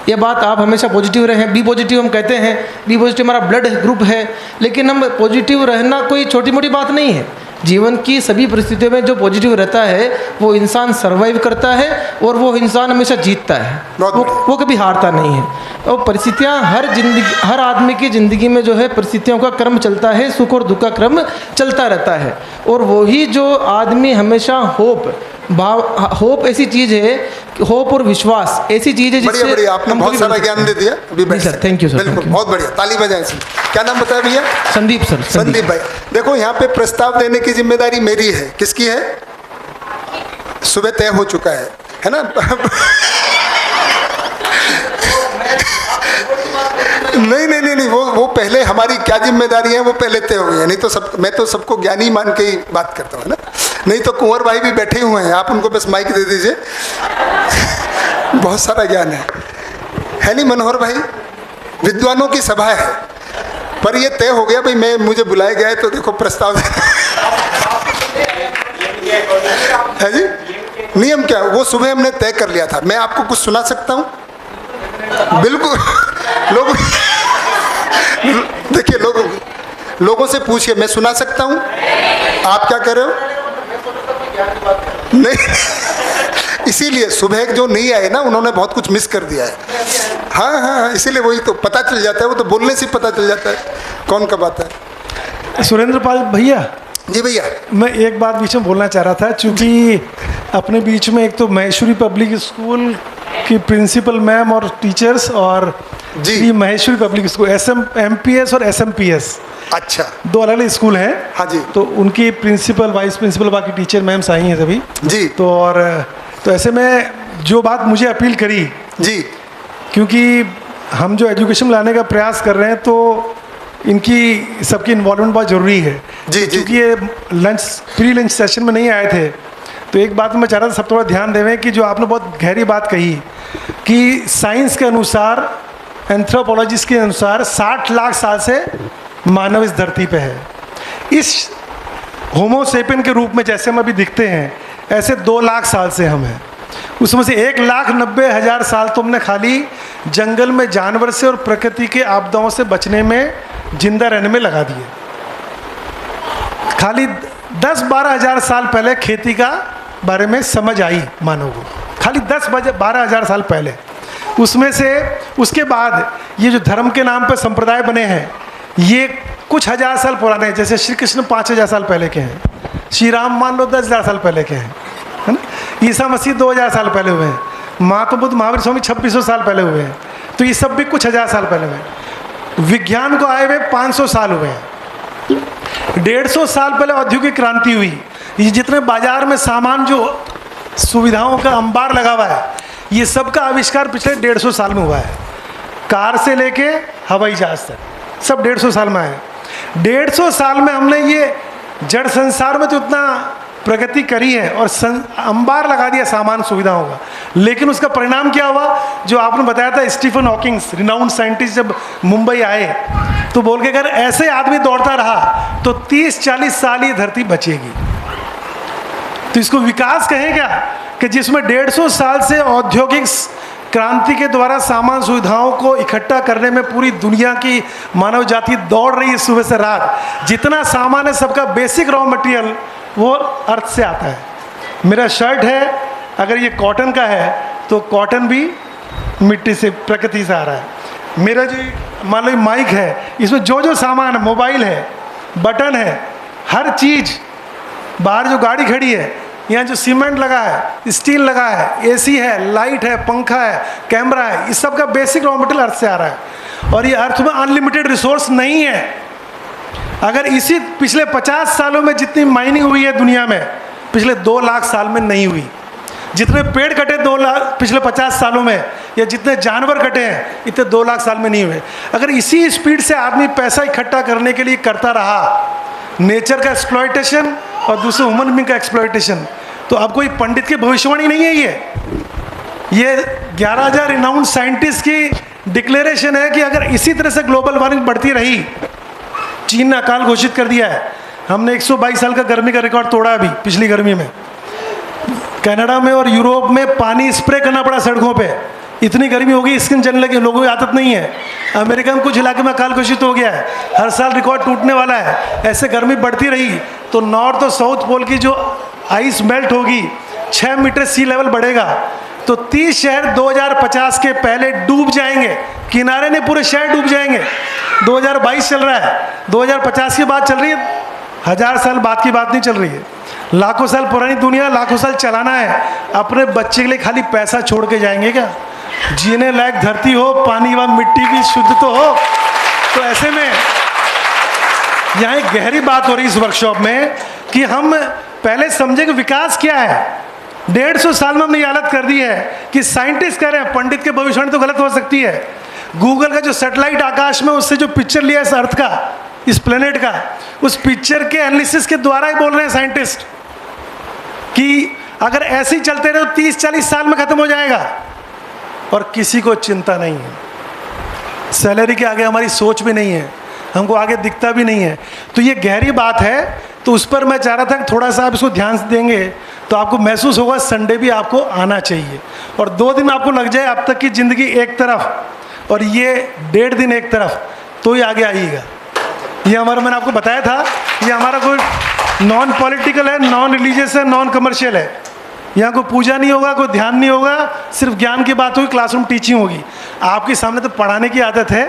ये बात आप हमेशा पॉजिटिव रहें। बी पॉजिटिव हम कहते हैं, बी पॉजिटिव हमारा ब्लड ग्रुप है, लेकिन हम पॉजिटिव रहना कोई छोटी मोटी बात नहीं है। जीवन की सभी परिस्थितियों में जो पॉजिटिव रहता है वो इंसान सर्वाइव करता है और वो इंसान हमेशा जीतता है, वो कभी हारता नहीं है। और परिस्थितियाँ हर आदमी की ज़िंदगी में जो है परिस्थितियों का क्रम चलता है, सुख और दुख का क्रम चलता रहता है। और वही जो आदमी हमेशा होप ऐसी चीज़ है, होप और विश्वास ऐसी चीज़ है जिससे बढ़िया, आपने बहुत सारा ज्ञान दे दिया। अभी सर, थैंक यू सर, बिल्कुल, बहुत बढ़िया, ताली बजाएं सर। क्या नाम बताया भैया? संदीप सर। संदीप भाई, देखो यहाँ पे प्रस्ताव देने की जिम्मेदारी मेरी है। किसकी है? सुबह तय हो चुका है ना। नहीं, वो पहले हमारी क्या जिम्मेदारी है वो पहले तय हो गई है। नहीं तो मैं तो सबको ज्ञानी मान के ही बात करता हूँ ना। नहीं तो कुंवर भाई भी बैठे हुए हैं, आप उनको बस माइक दे दीजिए। बहुत सारा ज्ञान है नहीं मनोहर भाई? विद्वानों की सभा है, पर ये तय हो गया भाई, मुझे बुलाया गया है तो देखो प्रस्ताव है जी। नियम क्या, वो सुबह हमने तय कर लिया था। मैं आपको कुछ सुना सकता हूँ? बिल्कुल। देखिए, लोगों से पूछिए, मैं सुना सकता हूँ? आप क्या कर रहे हो? नहीं, इसीलिए सुबह जो नहीं आए ना, उन्होंने बहुत कुछ मिस कर दिया है। हाँ, इसीलिए वही तो पता चल जाता है, वो तो बोलने से पता चल जाता है कौन कब आता है। सुरेंद्र पाल भैया, जी भैया, मैं एक बात बीच में बोलना चाह रहा था, चूँकि अपने बीच में एक तो महेश्वरी पब्लिक स्कूल की प्रिंसिपल मैम और टीचर्स, और जी महेश्वरी पब्लिक स्कूल MPS और SMPS, अच्छा, 2 अलग अलग स्कूल हैं। हाँ जी। तो उनकी प्रिंसिपल, वाइस प्रिंसिपल, बाकी टीचर मैम्स आई हैं सभी जी। तो ऐसे में जो बात मुझे अपील करी जी, क्योंकि हम जो एजुकेशन लाने का प्रयास कर रहे हैं तो इनकी सबकी इन्वॉल्वमेंट बहुत ज़रूरी है। जी, क्योंकि ये प्री लंच सेशन में नहीं आए थे, तो एक बात मैं चाह रहा था सब थोड़ा ध्यान देवें कि जो आपने बहुत गहरी बात कही कि साइंस के अनुसार, एंथ्रोपोलॉजिस्ट के अनुसार 60 लाख साल से मानव इस धरती पे है। इस होमोसेपियन के रूप में जैसे हम अभी दिखते हैं, ऐसे 2 लाख साल से हम हैं। उसमें से 1,90,000 साल तो हमने खाली जंगल में जानवर से और प्रकृति के आपदाओं से बचने में, जिंदा रहने में लगा दिए। खाली 10-12 हज़ार साल पहले खेती का बारे में समझ आई मानव को, खाली 10-12 हज़ार साल पहले। उसमें से उसके बाद ये जो धर्म के नाम पर संप्रदाय बने हैं, ये कुछ हज़ार साल पुराने हैं। जैसे श्री कृष्ण 5,000 साल पहले के हैं, श्री राम मान लो 10,000 साल पहले के हैं, है ना। ईसा मसीह 2,000 साल पहले हुए हैं, महात्मा बुद्ध, महावीर स्वामी 2,600 साल पहले हुए हैं। तो ये सब भी कुछ हज़ार साल पहले हुए। विज्ञान को आए हुए 500 साल हुए हैं। 150 साल पहले औद्योगिक क्रांति हुई। ये जितने बाजार में सामान, जो सुविधाओं का अंबार लगा हुआ है, ये सब का आविष्कार पिछले 150 साल में हुआ है। कार से लेके हवाई जहाज तक सब 150 साल में आए। 150 साल में हमने ये जड़ संसार में तो इतना प्रगति करी है और अंबार लगा दिया सामान सुविधाओं का, लेकिन उसका परिणाम क्या हुआ? जो आपने बताया था, स्टीफन हॉकिंग रिनाउंड साइंटिस्ट जब मुंबई आए तो बोल के अगर ऐसे आदमी दौड़ता रहा तो 30-40 साल ये धरती बचेगी। तो इसको विकास कहें क्या? कि जिसमें 150 साल से औद्योगिक क्रांति के द्वारा सामान सुविधाओं को इकट्ठा करने में पूरी दुनिया की मानव जाति दौड़ रही है सुबह से रात। जितना सामान है सबका बेसिक रॉ मटेरियल वो अर्थ से आता है। मेरा शर्ट है, अगर ये कॉटन का है तो कॉटन भी मिट्टी से, प्रकृति से आ रहा है। मेरा जो मान लो माइक है, इसमें जो जो सामान है, मोबाइल है, बटन है, हर चीज़, बाहर जो गाड़ी खड़ी है, यहाँ जो सीमेंट लगा है, स्टील लगा है, एसी है, लाइट है, पंखा है, कैमरा है, इस सब का बेसिक रॉ मटेरियल अर्थ से आ रहा है। और ये अर्थ में अनलिमिटेड रिसोर्स नहीं है। अगर इसी पिछले 50 सालों में जितनी माइनिंग हुई है दुनिया में, पिछले 2 लाख साल में नहीं हुई। जितने पेड़ कटे 2 लाख पिछले 50 सालों में, या जितने जानवर कटे हैं, इतने 2 लाख साल में नहीं हुए। अगर इसी स्पीड से आदमी पैसा इकट्ठा करने के लिए करता रहा, नेचर का एक्सप्लॉयटेशन और दूसरे ह्यूमन बीइंग का एक्सप्लॉयटेशन, तो अब कोई पंडित की भविष्यवाणी नहीं है। ये 11,000 रिनाउंड साइंटिस्ट की डिक्लेरेशन है कि अगर इसी तरह से ग्लोबल वार्मिंग बढ़ती रही, चीन ने अकाल घोषित कर दिया है। हमने 122 साल का गर्मी का रिकॉर्ड तोड़ा अभी पिछली गर्मी में। कनाडा में और यूरोप में पानी स्प्रे करना पड़ा सड़कों पे, इतनी गर्मी हो गई, स्किन जलने लगी, लोगों की आदत नहीं है। अमेरिका में कुछ इलाके में अकाल घोषित हो गया है, हर साल रिकॉर्ड टूटने वाला है। ऐसे गर्मी बढ़ती रही तो नॉर्थ और साउथ पोल की जो आइस मेल्ट होगी, 6 मीटर सी लेवल बढ़ेगा, तो 30 शहर 2050 के पहले डूब जाएंगे। किनारे नहीं, पूरे शहर डूब जाएंगे। 2022 चल रहा है, 2050 की बात चल रही है, 1000 साल बाद की बात नहीं चल रही है। लाखों साल पुरानी दुनिया, लाखों साल चलाना है। अपने बच्चे के लिए खाली पैसा छोड़ के जाएंगे क्या? जीने लायक धरती हो, पानी व मिट्टी भी शुद्ध तो हो। तो ऐसे में यहाँ एक गहरी बात हो रही है इस वर्कशॉप में कि हम पहले समझे कि विकास क्या है। 150 साल में हमने ये हालत कर दी है कि साइंटिस्ट कह रहे हैं, पंडित के भविष्यवाणी तो गलत हो सकती है, गूगल का जो सैटेलाइट आकाश में उससे जो पिक्चर लिया इस अर्थ का, इस प्लेनेट का, उस पिक्चर के एनालिसिस के द्वारा ही बोल रहे हैं साइंटिस्ट कि अगर ऐसे ही चलते रहे तो 30-40 साल में ख़त्म हो जाएगा। और किसी को चिंता नहीं है, सैलरी के आगे हमारी सोच भी नहीं है, हमको आगे दिखता भी नहीं है। तो ये गहरी बात है, तो उस पर मैं चाह रहा था कि थोड़ा सा आप इसको ध्यान से देंगे तो आपको महसूस होगा संडे भी आपको आना चाहिए। और 2 दिन आपको लग जाए अब तक की ज़िंदगी एक तरफ और ये 1.5 दिन एक तरफ, तो ही आगे आइएगा। ये हमारा, मैंने आपको बताया था, ये हमारा कोई नॉन पॉलिटिकल है, नॉन रिलीजियस है, नॉन कमर्शियल है। यहाँ कोई पूजा नहीं होगा, कोई ध्यान नहीं होगा, सिर्फ ज्ञान की बात होगी, क्लासरूम टीचिंग होगी। आपके सामने तो पढ़ाने की आदत है,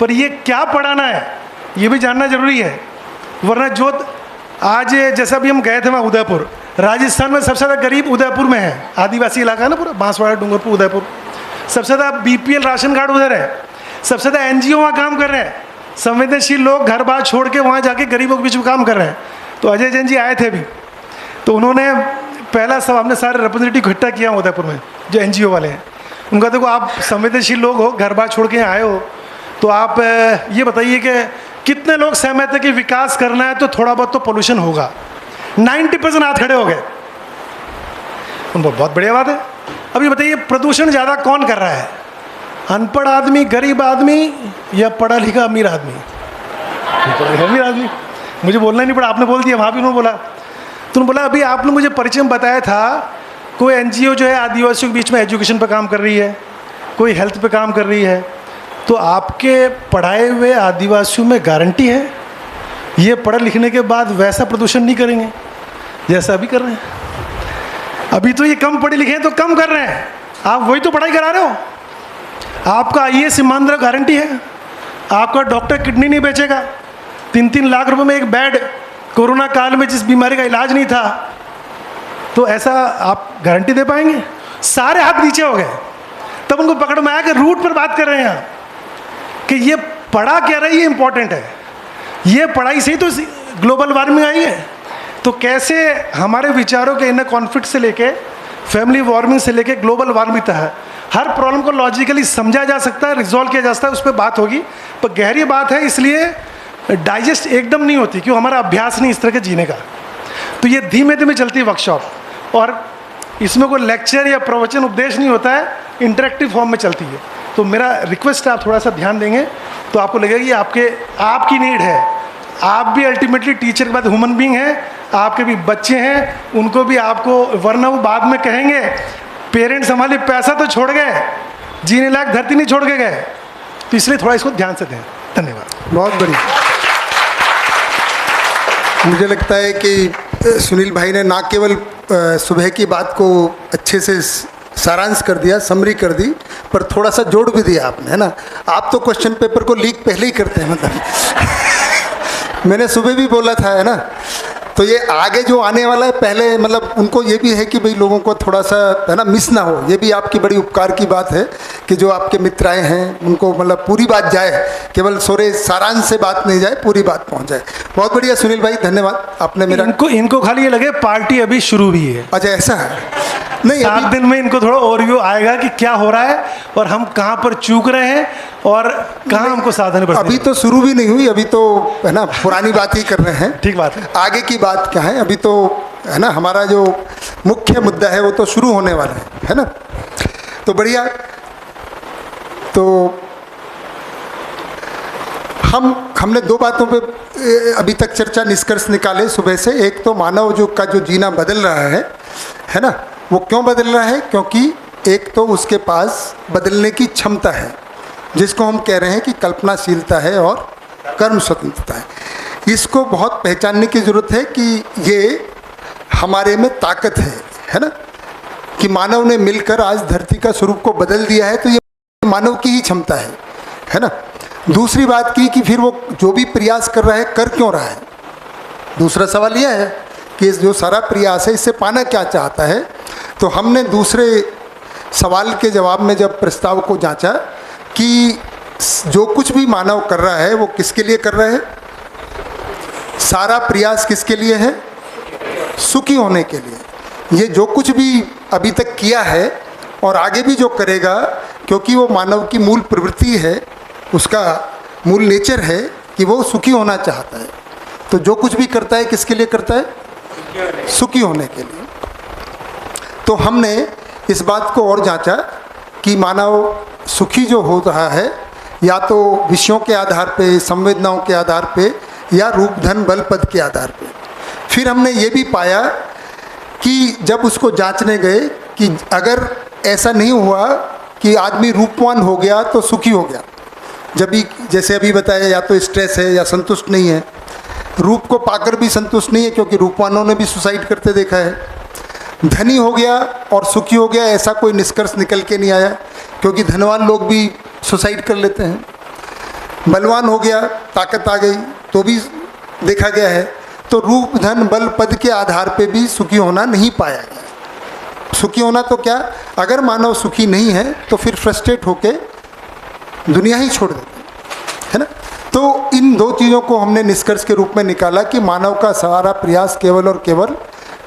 पर ये क्या पढ़ाना है ये भी जानना जरूरी है। वरना जो आज जैसा भी हम गए थे वहाँ उदयपुर, राजस्थान में सबसे ज़्यादा गरीब उदयपुर में है, आदिवासी इलाका है ना पूरा, बांसवाड़ा, डूंगरपुर, उदयपुर। सबसे ज़्यादा BPL राशन कार्ड उधर है, सबसे ज़्यादा NGO वहाँ काम कर रहे हैं, संवेदनशील लोग घर बार छोड़ के वहाँ जाके गरीबों के बीच में काम कर रहे हैं। तो अजय जैन जी आए थे अभी, तो उन्होंने पहला सब हमने सारे रिप्रेजेंटेटिव इकट्ठा किया उदयपुर में जो NGO वाले हैं। उनका देखो आप संवेदनशील लोग हो, घर बार छोड़ के आए हो, तो आप ये बताइए कि कितने लोग सहमत है कि विकास करना है तो थोड़ा बहुत तो पोल्यूशन होगा। 90% हाथ खड़े हो गए। उनको बहुत बढ़िया बात है। अब ये बताइए प्रदूषण ज़्यादा कौन कर रहा है, अनपढ़ आदमी, गरीब आदमी, या पढ़ा लिखा अमीर आदमी? अमीर आदमी। मुझे बोलना ही नहीं पड़ा, आपने बोल दिया, वहाँ भी उन्होंने बोला। तो उन्होंने बोला अभी आपने मुझे परिचय में बताया था कोई NGO जो है आदिवासियों के बीच में एजुकेशन पर काम कर रही है, कोई हेल्थ पे काम कर रही है, तो आपके पढ़ाए हुए आदिवासियों में गारंटी है ये पढ़े लिखने के बाद वैसा प्रदूषण नहीं करेंगे जैसा अभी कर रहे हैं? अभी तो ये कम पढ़े लिखे हैं तो कम कर रहे हैं, आप वही तो पढ़ाई करा रहे हो। आपका IAS ईमानदार गारंटी है, आपका डॉक्टर किडनी नहीं बेचेगा। 3-3 लाख रुपए में एक बेड, कोरोना काल में जिस बीमारी का इलाज नहीं था, तो ऐसा आप गारंटी दे पाएंगे? सारे हाथ नीचे हो गए। तब उनको पकड़ में आया कि रूट पर बात कर रहे हैं आप, कि ये पढ़ा क्या रही है इंपॉर्टेंट है, ये पढ़ाई से ही तो ग्लोबल वार्मिंग आई है। तो कैसे हमारे विचारों के इनर कॉन्फ्लिक्ट से लेके फैमिली वार्मिंग से लेके ग्लोबल वार्मिंग तक है, हर प्रॉब्लम को लॉजिकली समझा जा सकता है, रिजॉल्व किया जा सकता है, उस पर बात होगी। पर गहरी बात है, इसलिए डाइजेस्ट एकदम नहीं होती, क्यों? हमारा अभ्यास नहीं इस तरह के जीने का। तो ये धीमे धीमे चलती है वर्कशॉप, और इसमें कोई लेक्चर या प्रवचन उपदेश नहीं होता है, इंटरेक्टिव फॉर्म में चलती है। तो मेरा रिक्वेस्ट है आप थोड़ा सा ध्यान देंगे तो आपको लगेगा कि आपकी नीड है। आप भी अल्टीमेटली टीचर के बाद ह्यूमन बीइंग हैं, आपके भी बच्चे हैं, उनको भी आपको, वरना वो बाद में कहेंगे पेरेंट्स हमारे पैसा तो छोड़ गए, जीने लायक धरती नहीं छोड़ के गए। तो इसलिए थोड़ा इसको ध्यान से दें। धन्यवाद। बहुत बढ़िया। मुझे लगता है कि सुनील भाई ने ना केवल सुबह की बात को अच्छे से सारांश कर दिया, समरी कर दी, पर थोड़ा सा जोड़ भी दिया आपने, है ना। आप तो क्वेश्चन पेपर को लीक पहले ही करते हैं, मतलब मैंने सुबह भी बोला था, है ना। तो ये आगे जो आने वाला है पहले, मतलब उनको ये भी है कि भाई लोगों को थोड़ा सा, है ना, मिस ना हो। ये भी आपकी बड़ी उपकार की बात है कि जो आपके मित्र आए हैं उनको मतलब पूरी बात जाए, केवल सोरे सारांश से बात नहीं जाए, पूरी बात पहुंच जाए। बहुत बढ़िया सुनील भाई, धन्यवाद। आपने मेरा इनको खाली ये लगे पार्टी अभी शुरू भी है। अच्छा, ऐसा है? नहीं, 7 दिन में इनको थोड़ा ओवरव्यू आएगा कि क्या हो रहा है और हम कहाँ पर चूक रहे हैं और कहाँ हमको सावधानी बरतनी है। अभी तो शुरू भी नहीं हुई, अभी तो, है ना, पुरानी बात ही कर रहे हैं। ठीक बात है। आगे की बात क्या है, अभी तो, है ना, हमारा जो मुख्य मुद्दा है वो तो शुरू होने वाला है ना। तो बढ़िया। तो हमने 2 बातों पे अभी तक चर्चा, निष्कर्ष निकाले सुबह से। एक तो मानव का जो जीना बदल रहा है ना, वो क्यों बदल रहा है? क्योंकि एक तो उसके पास बदलने की क्षमता है, जिसको हम कह रहे हैं कि कल्पनाशीलता है और कर्म स्वतंत्रता है। इसको बहुत पहचानने की ज़रूरत है कि ये हमारे में ताकत है ना, कि मानव ने मिलकर आज धरती का स्वरूप को बदल दिया है। तो ये मानव की ही क्षमता है ना। दूसरी बात की कि फिर वो जो भी प्रयास कर रहा है, कर क्यों रहा है? दूसरा सवाल यह है कि जो सारा प्रयास है, इससे पाना क्या चाहता है? तो हमने दूसरे सवाल के जवाब में जब प्रस्ताव को जांचा कि जो कुछ भी मानव कर रहा है वो किसके लिए कर रहा है? सारा प्रयास किसके लिए है? सुखी होने के लिए। ये जो कुछ भी अभी तक किया है और आगे भी जो करेगा, क्योंकि वो मानव की मूल प्रवृत्ति है, उसका मूल नेचर है कि वो सुखी होना चाहता है। तो जो कुछ भी करता है किसके लिए करता है? सुखी होने के लिए। तो हमने इस बात को और जांचा कि मानव सुखी जो हो रहा है या तो विषयों के आधार पे, संवेदनाओं के आधार पे, या रूप धन बल पद के आधार पे। फिर हमने ये भी पाया कि जब उसको जांचने गए कि अगर ऐसा नहीं हुआ कि आदमी रूपवान हो गया तो सुखी हो गया, जब भी जैसे अभी बताया या तो स्ट्रेस है या संतुष्ट नहीं है, रूप को पाकर भी संतुष्ट नहीं है क्योंकि रूपवानों ने भी सुसाइड करते देखा है, धनी हो गया और सुखी हो गया ऐसा कोई निष्कर्ष निकल के नहीं आया क्योंकि धनवान लोग भी सुसाइड कर लेते हैं, बलवान हो गया, ताकत आ गई तो भी देखा गया है। तो रूप धन बल पद के आधार पे भी सुखी होना नहीं पाया गया। सुखी होना तो क्या, अगर मानव सुखी नहीं है तो फिर फ्रस्ट्रेट होके दुनिया ही छोड़ देते है ना। तो इन दो चीज़ों को हमने निष्कर्ष के रूप में निकाला कि मानव का सारा प्रयास केवल और केवल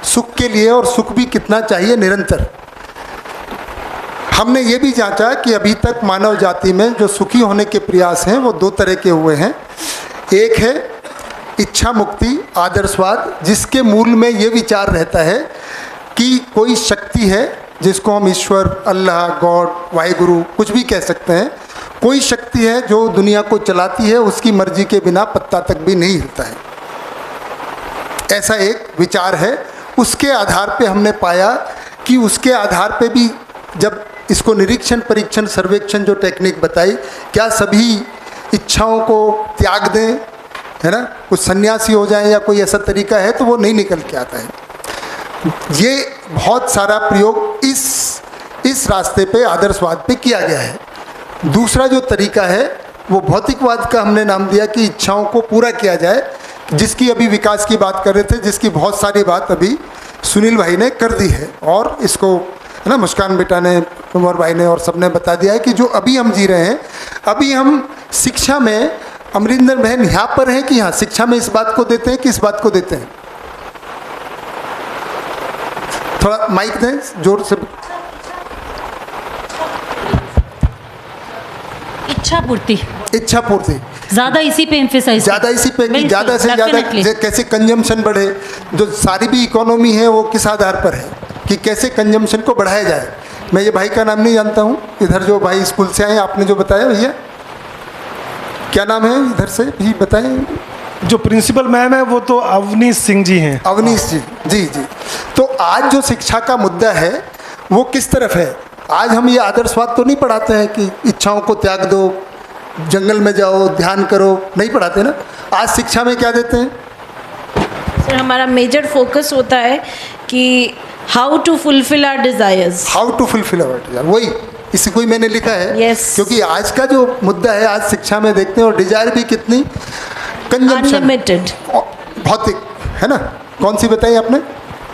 सुख के लिए, और सुख भी कितना चाहिए, निरंतर। हमने ये भी जांचा कि अभी तक मानव जाति में जो सुखी होने के प्रयास हैं वो दो तरह के हुए हैं। एक है इच्छा मुक्ति आदर्शवाद, जिसके मूल में ये विचार रहता है कि कोई शक्ति है जिसको हम ईश्वर, अल्लाह, गॉड, वाहिगुरु कुछ भी कह सकते हैं, कोई शक्ति है जो दुनिया को चलाती है, उसकी मर्जी के बिना पत्ता तक भी नहीं हिलता है, ऐसा एक विचार है। उसके आधार पे हमने पाया कि उसके आधार पे भी जब इसको निरीक्षण परीक्षण सर्वेक्षण जो टेक्निक बताई, क्या सभी इच्छाओं को त्याग दें, है ना, कुछ सन्यासी हो जाएं या कोई ऐसा तरीका है, तो वो नहीं निकल के आता है। ये बहुत सारा प्रयोग इस रास्ते पे आदर्शवाद पे किया गया है। दूसरा जो तरीका है वो भौतिकवाद का हमने नाम दिया कि इच्छाओं को पूरा किया जाए, जिसकी अभी विकास की बात कर रहे थे, जिसकी बहुत सारी बात अभी सुनील भाई ने कर दी है, और इसको है ना मुस्कान बेटा ने, कुमार भाई ने और सबने बता दिया है कि जो अभी हम जी रहे हैं, अभी हम शिक्षा में, अमरिंदर बहन यहाँ पर है कि यहाँ शिक्षा में इस बात को देते हैं कि इस बात को देते हैं? थोड़ा माइक दें जोर से। इच्छा पूर्ति, इच्छा पूर्ति ज़्यादा इसी पे एम्फेसाइज, ज़्यादा इसी पे कि ज़्यादा से ज़्यादा कैसे कंजम्पशन बढ़े। जो सारी भी इकोनॉमी है वो किस आधार पर है कि कैसे कंजम्पशन को बढ़ाया जाए। मैं ये भाई का नाम नहीं जानता हूँ, इधर जो भाई स्कूल से आए, आपने जो बताया भैया क्या नाम है, इधर से भी बताएं। जो प्रिंसिपल मैम है वो तो अवनीश सिंह जी हैं। अवनीश जी, जी जी। तो आज जो शिक्षा का मुद्दा है वो किस तरफ है? आज हम ये आदर्शवाद तो नहीं पढ़ाते हैं कि इच्छाओं को त्याग दो, जंगल में जाओ, ध्यान करो, नहीं पढ़ाते ना। आज शिक्षा में क्या देते हैं? सर हमारा मेजर फोकस होता है कि how to fulfil our desires, how to fulfil our desire, वही इसी को ही मैंने लिखा है। Yes. क्योंकि आज का जो मुद्दा है, आज शिक्षा में देखते हैं, और डिजायर भी कितनी, कंजम्पशन, अनलिमिटेड, भौतिक, है ना। कौन सी बताई आपने?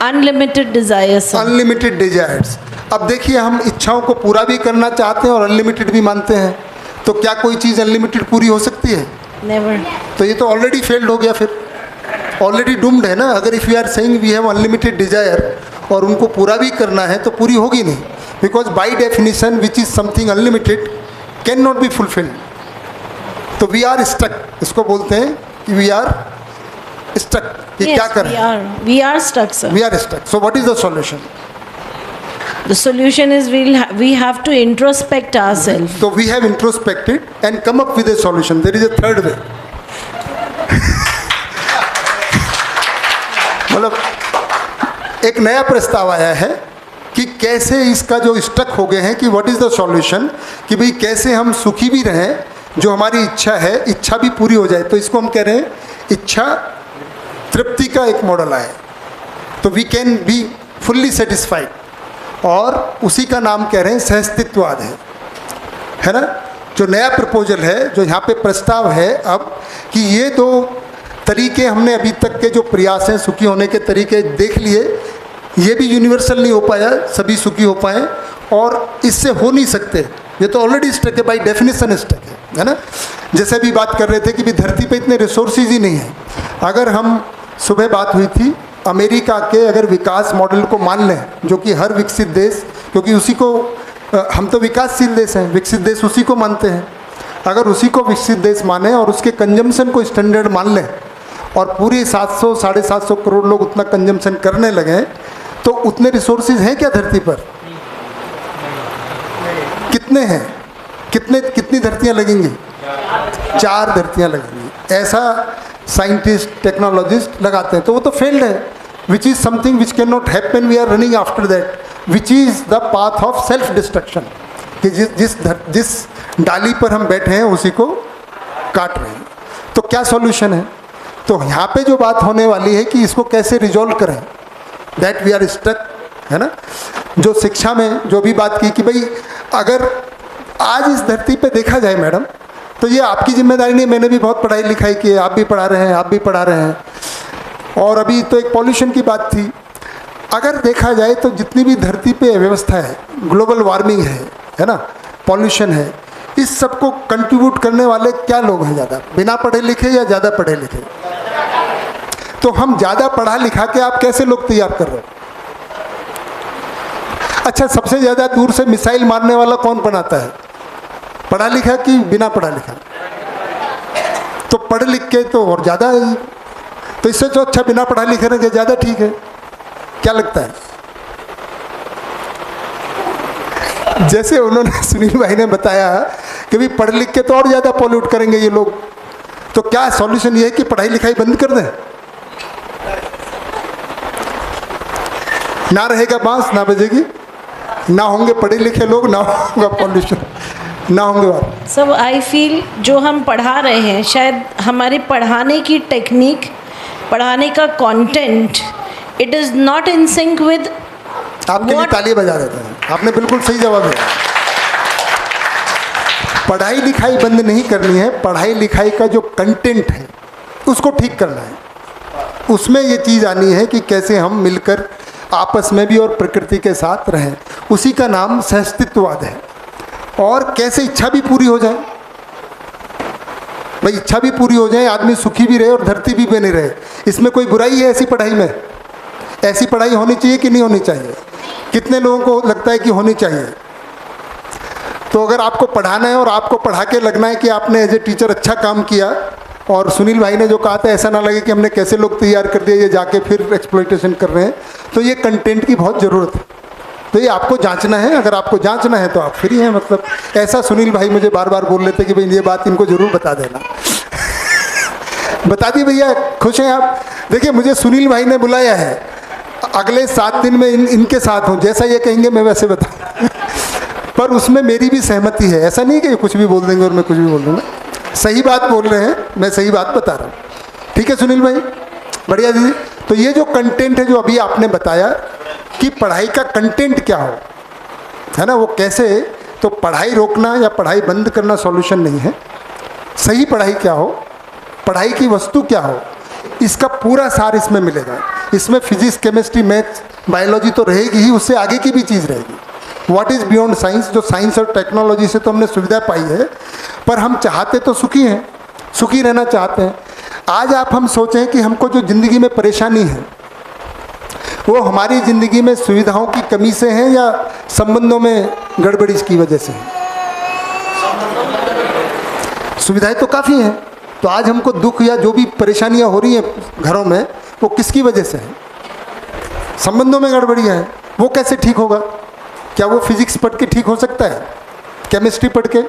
Unlimited desires, unlimited desires. अब देखिए, हम इच्छाओं को पूरा भी करना चाहते हैं और अनलिमिटेड भी मानते हैं, तो क्या कोई चीज़ अनलिमिटेड पूरी हो सकती है? नेवर। तो ये तो ऑलरेडी फेल्ड हो गया, फिर ऑलरेडी डूम्ड है ना। अगर if you are saying we have unlimited desire और उनको पूरा भी करना है तो पूरी होगी नहीं, because by definition which is something unlimited can not be fulfilled. तो वी आर स्टक, इसको बोलते हैं कि वी आर स्टक। ये क्या करें? We are stuck sir. We are stuck. So what is the solution? The solution is we have to introspect ourselves. So we have introspected and come up with a solution. There is a third way. मतलब एक नया प्रस्ताव आया है कि कैसे इसका जो स्टक हो गए हैं कि व्हाट इज़ द सॉल्यूशन, कि भाई कैसे हम सुखी भी रहें, जो हमारी इच्छा है, इच्छा भी पूरी हो जाए। तो इसको हम कह रहे हैं इच्छा तृप्ति का एक मॉडल आए, तो we can be fully satisfied, और उसी का नाम कह रहे हैं सहस्तित्ववाद है ना। जो नया प्रपोजल है, जो यहाँ पे प्रस्ताव है अब, कि ये दो तरीके हमने अभी तक के जो प्रयास हैं सुखी होने के तरीके देख लिए, ये भी यूनिवर्सल नहीं हो पाया, सभी सुखी हो पाए, और इससे हो नहीं सकते, ये तो ऑलरेडी स्टक है, बाई डेफिनेशन स्टक है ना। जैसे भी बात कर रहे थे कि भी धरती पे इतने रिसोर्सेज ही नहीं हैं। अगर हम, सुबह बात हुई थी, अमेरिका के अगर विकास मॉडल को मान लें, जो कि हर विकसित देश, क्योंकि उसी को हम तो विकासशील देश हैं, विकसित देश उसी को मानते हैं। अगर उसी को विकसित देश माने और उसके कंजम्पशन को स्टैंडर्ड मान लें और पूरी 700 750 करोड़ लोग उतना कंजम्पशन करने लगे, तो उतने रिसोर्सेज हैं क्या धरती पर? कितने हैं? कितनी धरतियां लगेंगी? 4 धरतियां लगेंगी, ऐसा साइंटिस्ट टेक्नोलॉजिस्ट लगाते हैं। तो वो तो फेल्ड है, which is something which can not happen, we are running after that, which is the path of self destruction, कि जिस डाली पर हम बैठे हैं उसी को काट रहे हैं। तो क्या सॉल्यूशन है? तो यहाँ पे जो बात होने वाली है कि इसको कैसे रिजॉल्व करें, दैट वी आर स्टक, है ना। जो शिक्षा में जो भी बात की कि भाई अगर आज इस धरती पे देखा जाए मैडम, तो ये आपकी जिम्मेदारी नहीं, मैंने भी बहुत पढ़ाई लिखाई की है, आप भी पढ़ा रहे हैं, आप भी पढ़ा रहे हैं। और अभी तो एक पॉल्यूशन की बात थी, अगर देखा जाए तो जितनी भी धरती पे व्यवस्था है, ग्लोबल वार्मिंग है ना, पॉल्यूशन है, इस सब को कंट्रीब्यूट करने वाले क्या लोग हैं ज़्यादा, बिना पढ़े लिखे या ज़्यादा पढ़े लिखे? तो हम ज़्यादा पढ़ा लिखा के आप कैसे लोग तैयार कर रहे हो? अच्छा, सबसे ज़्यादा दूर से मिसाइल मारने वाला कौन बनाता है, पढ़ा लिखा कि बिना पढ़ा लिखा? तो पढ़ लिख के तो और ज़्यादा है, तो इससे जो अच्छा बिना पढ़ा लिखे रहेंगे ज़्यादा ठीक है। क्या लगता है? जैसे उन्होंने सुनील भाई ने बताया कि भी पढ़ लिख के तो और ज़्यादा पॉल्यूट करेंगे ये लोग, तो क्या सॉल्यूशन ये है कि पढ़ाई लिखाई बंद कर दें? ना रहेगा बांस ना बजेगी, ना होंगे पढ़े लिखे लोग, ना होगा पॉल्यूशन, ना होंगे बात। सब आई फील जो हम पढ़ा रहे हैं, शायद हमारे पढ़ाने की टेक्निक, पढ़ाने का content, it is not in sync with. आपके लिए ताली बजा देते हैं, आपने बिल्कुल सही जवाब दिया। पढ़ाई लिखाई बंद नहीं करनी है, पढ़ाई लिखाई का जो कंटेंट है उसको ठीक करना है। उसमें ये चीज़ आनी है कि कैसे हम मिलकर आपस में भी और प्रकृति के साथ रहें, उसी का नाम सहअस्तित्ववाद है। और कैसे इच्छा भी पूरी हो जाए, भाई इच्छा भी पूरी हो जाए, आदमी सुखी भी रहे और धरती भी बनी रहे, इसमें कोई बुराई है ऐसी पढ़ाई में? ऐसी पढ़ाई होनी चाहिए कि नहीं होनी चाहिए? कितने लोगों को लगता है कि होनी चाहिए? तो अगर आपको पढ़ाना है और आपको पढ़ा के लगना है कि आपने एज ए टीचर अच्छा काम किया, और सुनील भाई ने जो कहा था ऐसा ना लगे कि हमने कैसे लोग तैयार कर दिए, ये जाके फिर एक्सप्लॉइटेशन कर रहे हैं, तो ये कंटेंट की बहुत ज़रूरत है। तो ये आपको जांचना है, अगर आपको जांचना है तो आप फ्री हैं। मतलब ऐसा सुनील भाई मुझे बार बार बोल लेते कि भाई ये बात इनको ज़रूर बता देना। बता दी भैया, खुश हैं आप? देखिए मुझे सुनील भाई ने बुलाया है, अगले 7 दिन में इनके साथ हूँ, जैसा ये कहेंगे मैं वैसे बताऊँ। पर उसमें मेरी भी सहमति है, ऐसा नहीं कि कुछ भी बोल देंगे और मैं कुछ भी बोल दूँगा। सही बात बोल रहे हैं, मैं सही बात बता रहा हूँ। ठीक है सुनील भाई, बढ़िया दीदी। तो ये जो कंटेंट है जो अभी आपने बताया कि पढ़ाई का कंटेंट क्या हो, है ना, वो कैसे, तो पढ़ाई रोकना या पढ़ाई बंद करना सॉल्यूशन नहीं है। सही पढ़ाई क्या हो, पढ़ाई की वस्तु क्या हो, इसका पूरा सार इसमें मिलेगा। इसमें फिजिक्स, केमिस्ट्री, मैथ्स, बायोलॉजी तो रहेगी ही, उससे आगे की भी चीज़ रहेगी। व्हाट इज़ बियॉन्ड साइंस, जो साइंस और टेक्नोलॉजी से तो हमने सुविधा पाई है, पर हम चाहते तो सुखी हैं, सुखी रहना चाहते हैं। आज आप हम सोचें कि हमको जो ज़िंदगी में परेशानी है वो हमारी ज़िंदगी में सुविधाओं की कमी से है या संबंधों में गड़बड़ी की वजह से है? सुविधाएं तो काफ़ी हैं, तो आज हमको दुख या जो भी परेशानियां हो रही हैं घरों में, वो किसकी वजह से है? संबंधों में गड़बड़ियाँ हैं। वो कैसे ठीक होगा? क्या वो फिजिक्स पढ़ के ठीक हो सकता है? केमिस्ट्री पढ़ के,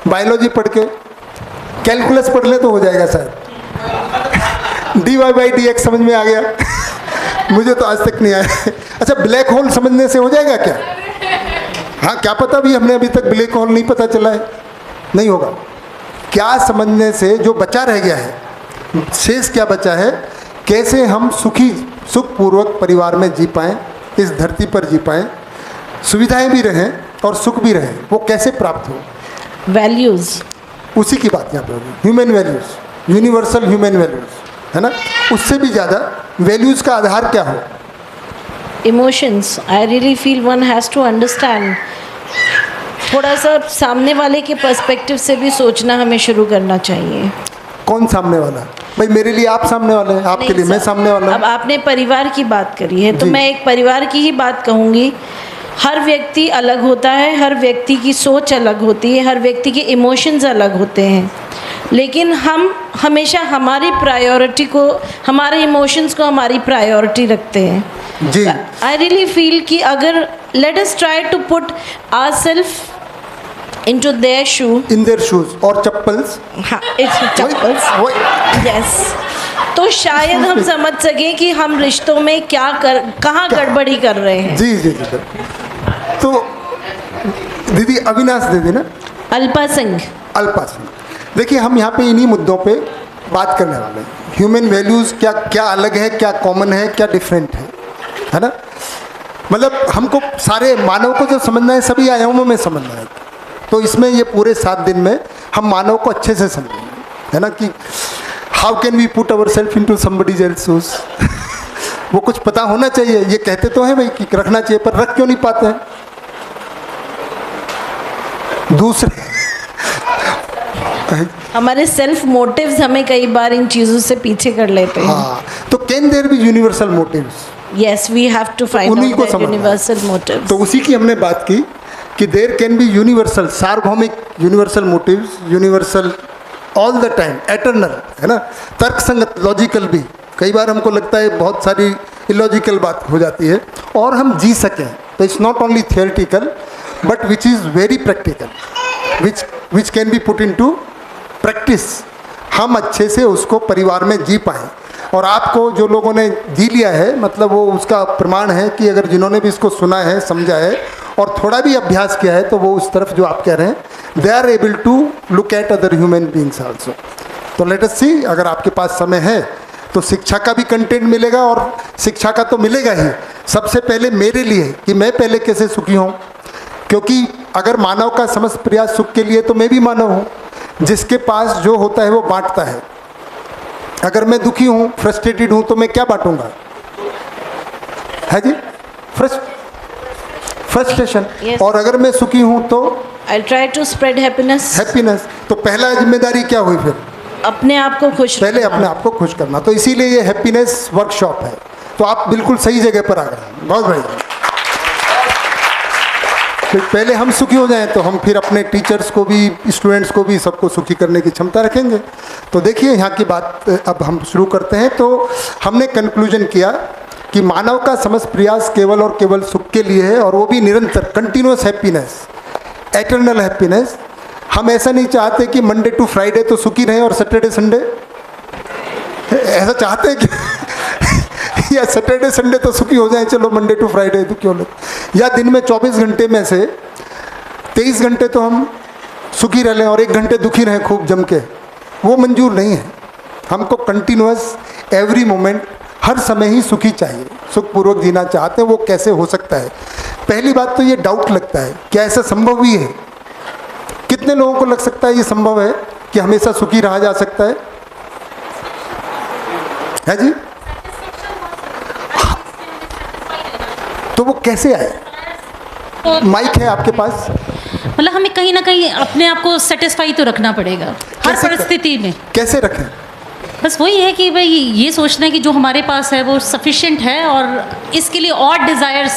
बायोलॉजी पढ़ के, कैलकुलस पढ़ ले तो हो जाएगा शायद। dy/dx समझ में आ गया? मुझे तो आज तक नहीं आया। अच्छा, ब्लैक होल समझने से हो जाएगा क्या? हाँ, क्या पता, भी हमने अभी तक ब्लैक होल नहीं पता चला है, नहीं होगा। क्या समझने से जो बचा रह गया है, शेष क्या बचा है, कैसे हम सुखपूर्वक परिवार में जी पाएँ, इस धरती पर जी पाएँ, सुविधाएं भी रहें और सुख भी रहें, वो कैसे प्राप्त हो? वैल्यूज़, उसी की बात यहाँ पे होगी। Human values, universal human values, है ना। उससे भी ज़्यादा वैल्यूज़ का आधार क्या हो? Emotions. I really feel one has to understand, थोड़ा सा सामने वाले के पर्सपेक्टिव से भी सोचना हमें शुरू करना चाहिए। कौन सामने वाला? भाई मेरे लिए आप सामने वाले हैं, आपके लिए मैं सामने वाला हूँ। अब आपने परिवार की बात करी है तो जी। मैं एक परिवार की ही बात कहूँगी। हर व्यक्ति अलग होता है, हर व्यक्ति की सोच अलग होती है, हर व्यक्ति के इमोशंस अलग होते हैं, लेकिन हम हमेशा हमारी प्रायोरिटी को, हमारे इमोशंस को हमारी प्रायोरिटी रखते हैं। जी। आई रियली फील कि अगर let us try to put ourselves into their shoe, in their shoes, और चप्पल्स, हाँ इट्स चप्पल्स, यस, तो शायद हम समझ सकें कि हम रिश्तों में कहाँ गड़बड़ी कर रहे हैं। जी जी जी। तो दीदी अविनाश दीदी ना, अल्पा सिंह। अल्पा सिंह, देखिए हम यहाँ पे इन्हीं मुद्दों पे बात करने वाले हैं। ह्यूमन वैल्यूज़ क्या क्या अलग है, क्या कॉमन है, क्या डिफरेंट है ना। मतलब हमको सारे मानव को जो समझना है सभी आयामों में समझना है, तो इसमें ये पूरे 7 दिन में हम मानव को अच्छे से समझेंगे, है ना, कि how can we put our self in to somebody's else shoes. वो कुछ पता होना चाहिए। ये कहते तो हैं भाई कि रखना चाहिए, पर रख क्यों नहीं पाते हैं। दूसरे हमारे सेल्फ मोटिव्स हमें कई बार इन चीज़ों से पीछे कर लेते हैं। हाँ, तो can there be universal motives? Yes, we have to find उन्हीं को आउट दैट समझना है। Universal motives. तो उसी की हमने बात की कि देयर कैन बी यूनिवर्सल, सार्वभौमिक universal motives, universal all the time, eternal, है ना, तर्कसंगत, लॉजिकल भी। कई बार हमको लगता है बहुत सारी इलॉजिकल बात हो जाती है, और हम जी सकें। तो it's not only theoretical but which is very practical, which can be put in to practice. हम अच्छे से उसको परिवार में जी पाएँ। और आपको जो लोगों ने जी लिया है, मतलब वो उसका प्रमाण है कि अगर जिन्होंने भी इसको सुना है, समझा है और थोड़ा भी अभ्यास किया है, तो वो उस तरफ जो आप कह रहे हैं, they are able to look at other human beings also. तो लेट अस सी, अगर आपके पास समय है तो शिक्षा का भी कंटेंट मिलेगा, और शिक्षा का तो मिलेगा ही सबसे पहले मेरे लिए कि मैं पहले कैसे सुखी हूँ, क्योंकि अगर मानव का समस्त प्रयास सुख के लिए, तो मैं भी मानव हूँ। जिसके पास जो होता है वो बांटता है। अगर मैं दुखी हूँ, फ्रस्ट्रेटेड हूँ, तो मैं क्या बांटूंगा, है जी, फ्रस्ट्रेशन। Yes. और अगर मैं सुखी हूँ तो I try to spread happiness. Happiness. तो पहला जिम्मेदारी क्या हुई फिर? अपने आप को खुश पहले रखना। अपने आप को खुश करना। तो इसीलिए ये हैप्पीनेस वर्कशॉप है। तो आप बिल्कुल सही जगह पर आ गए हैं, बहुत बढ़िया। तो पहले हम सुखी हो जाएं, तो हम फिर अपने टीचर्स को भी, स्टूडेंट्स को भी, सबको सुखी करने की क्षमता रखेंगे। तो देखिए यहाँ की बात अब हम शुरू करते हैं। तो हमने कंक्लूजन किया कि मानव का समस्त प्रयास केवल और केवल सुख के लिए है, और वो भी निरंतर, कंटिन्यूस हैप्पीनेस, एटर्नल हैप्पीनेस। हम ऐसा नहीं चाहते कि मंडे टू फ्राइडे तो सुखी रहें और सैटरडे संडे, ऐसा चाहते हैं कि या सैटरडे संडे तो सुखी हो जाएं, चलो मंडे टू फ्राइडे दुखी हो लें, या दिन में 24 घंटे में से 23 घंटे तो हम सुखी रह लें और 1 घंटे दुखी रहें खूब जम के, वो मंजूर नहीं है। हमको कंटिन्यूस एवरी मोमेंट, हर समय ही सुखी चाहिए, सुखपूर्वक जीना चाहते हैं। वो कैसे हो सकता है? पहली बात तो ये डाउट लगता है, क्या ऐसा संभव भी है? कितने लोगों को लग सकता है ये संभव है कि हमेशा सुखी रहा जा सकता है जी? तो वो कैसे आए? माइक है आपके पास? मतलब हमें कहीं ना कहीं अपने आप को सेटिस्फाई तो रखना पड़ेगा हर कैसे परिस्थिति में। कैसे रखें? बस वही है कि भाई ये सोचना है कि जो हमारे पास है वो सफिशिएंट है, और इसके लिए और डिज़ायर्स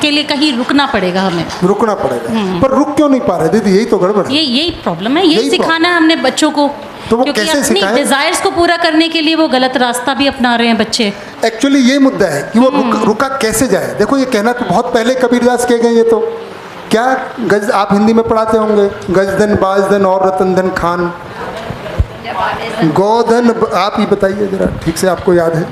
के लिए कहीं रुकना पड़ेगा, हमें रुकना पड़ेगा। पर रुक क्यों नहीं पा रहे दीदी? यही तो गड़बड़ है। यही प्रॉब्लम है। यही यही सिखाना है हमने बच्चों को, तो वो क्योंकि कैसे अपनी सिखाएं? डिज़ायर्स को पूरा करने के लिए वो गलत रास्ता भी अपना रहे हैं बच्चे। एक्चुअली ये मुद्दा है कि वो रुका कैसे जाए। देखो ये कहना तो बहुत पहले कबीरदास कह गए। ये तो क्या गज, आप हिंदी में पढ़ाते होंगे, गजधन बाजधन और रतनधन खान, गोधन, आप ही बताइए जरा ठीक से, आपको याद है?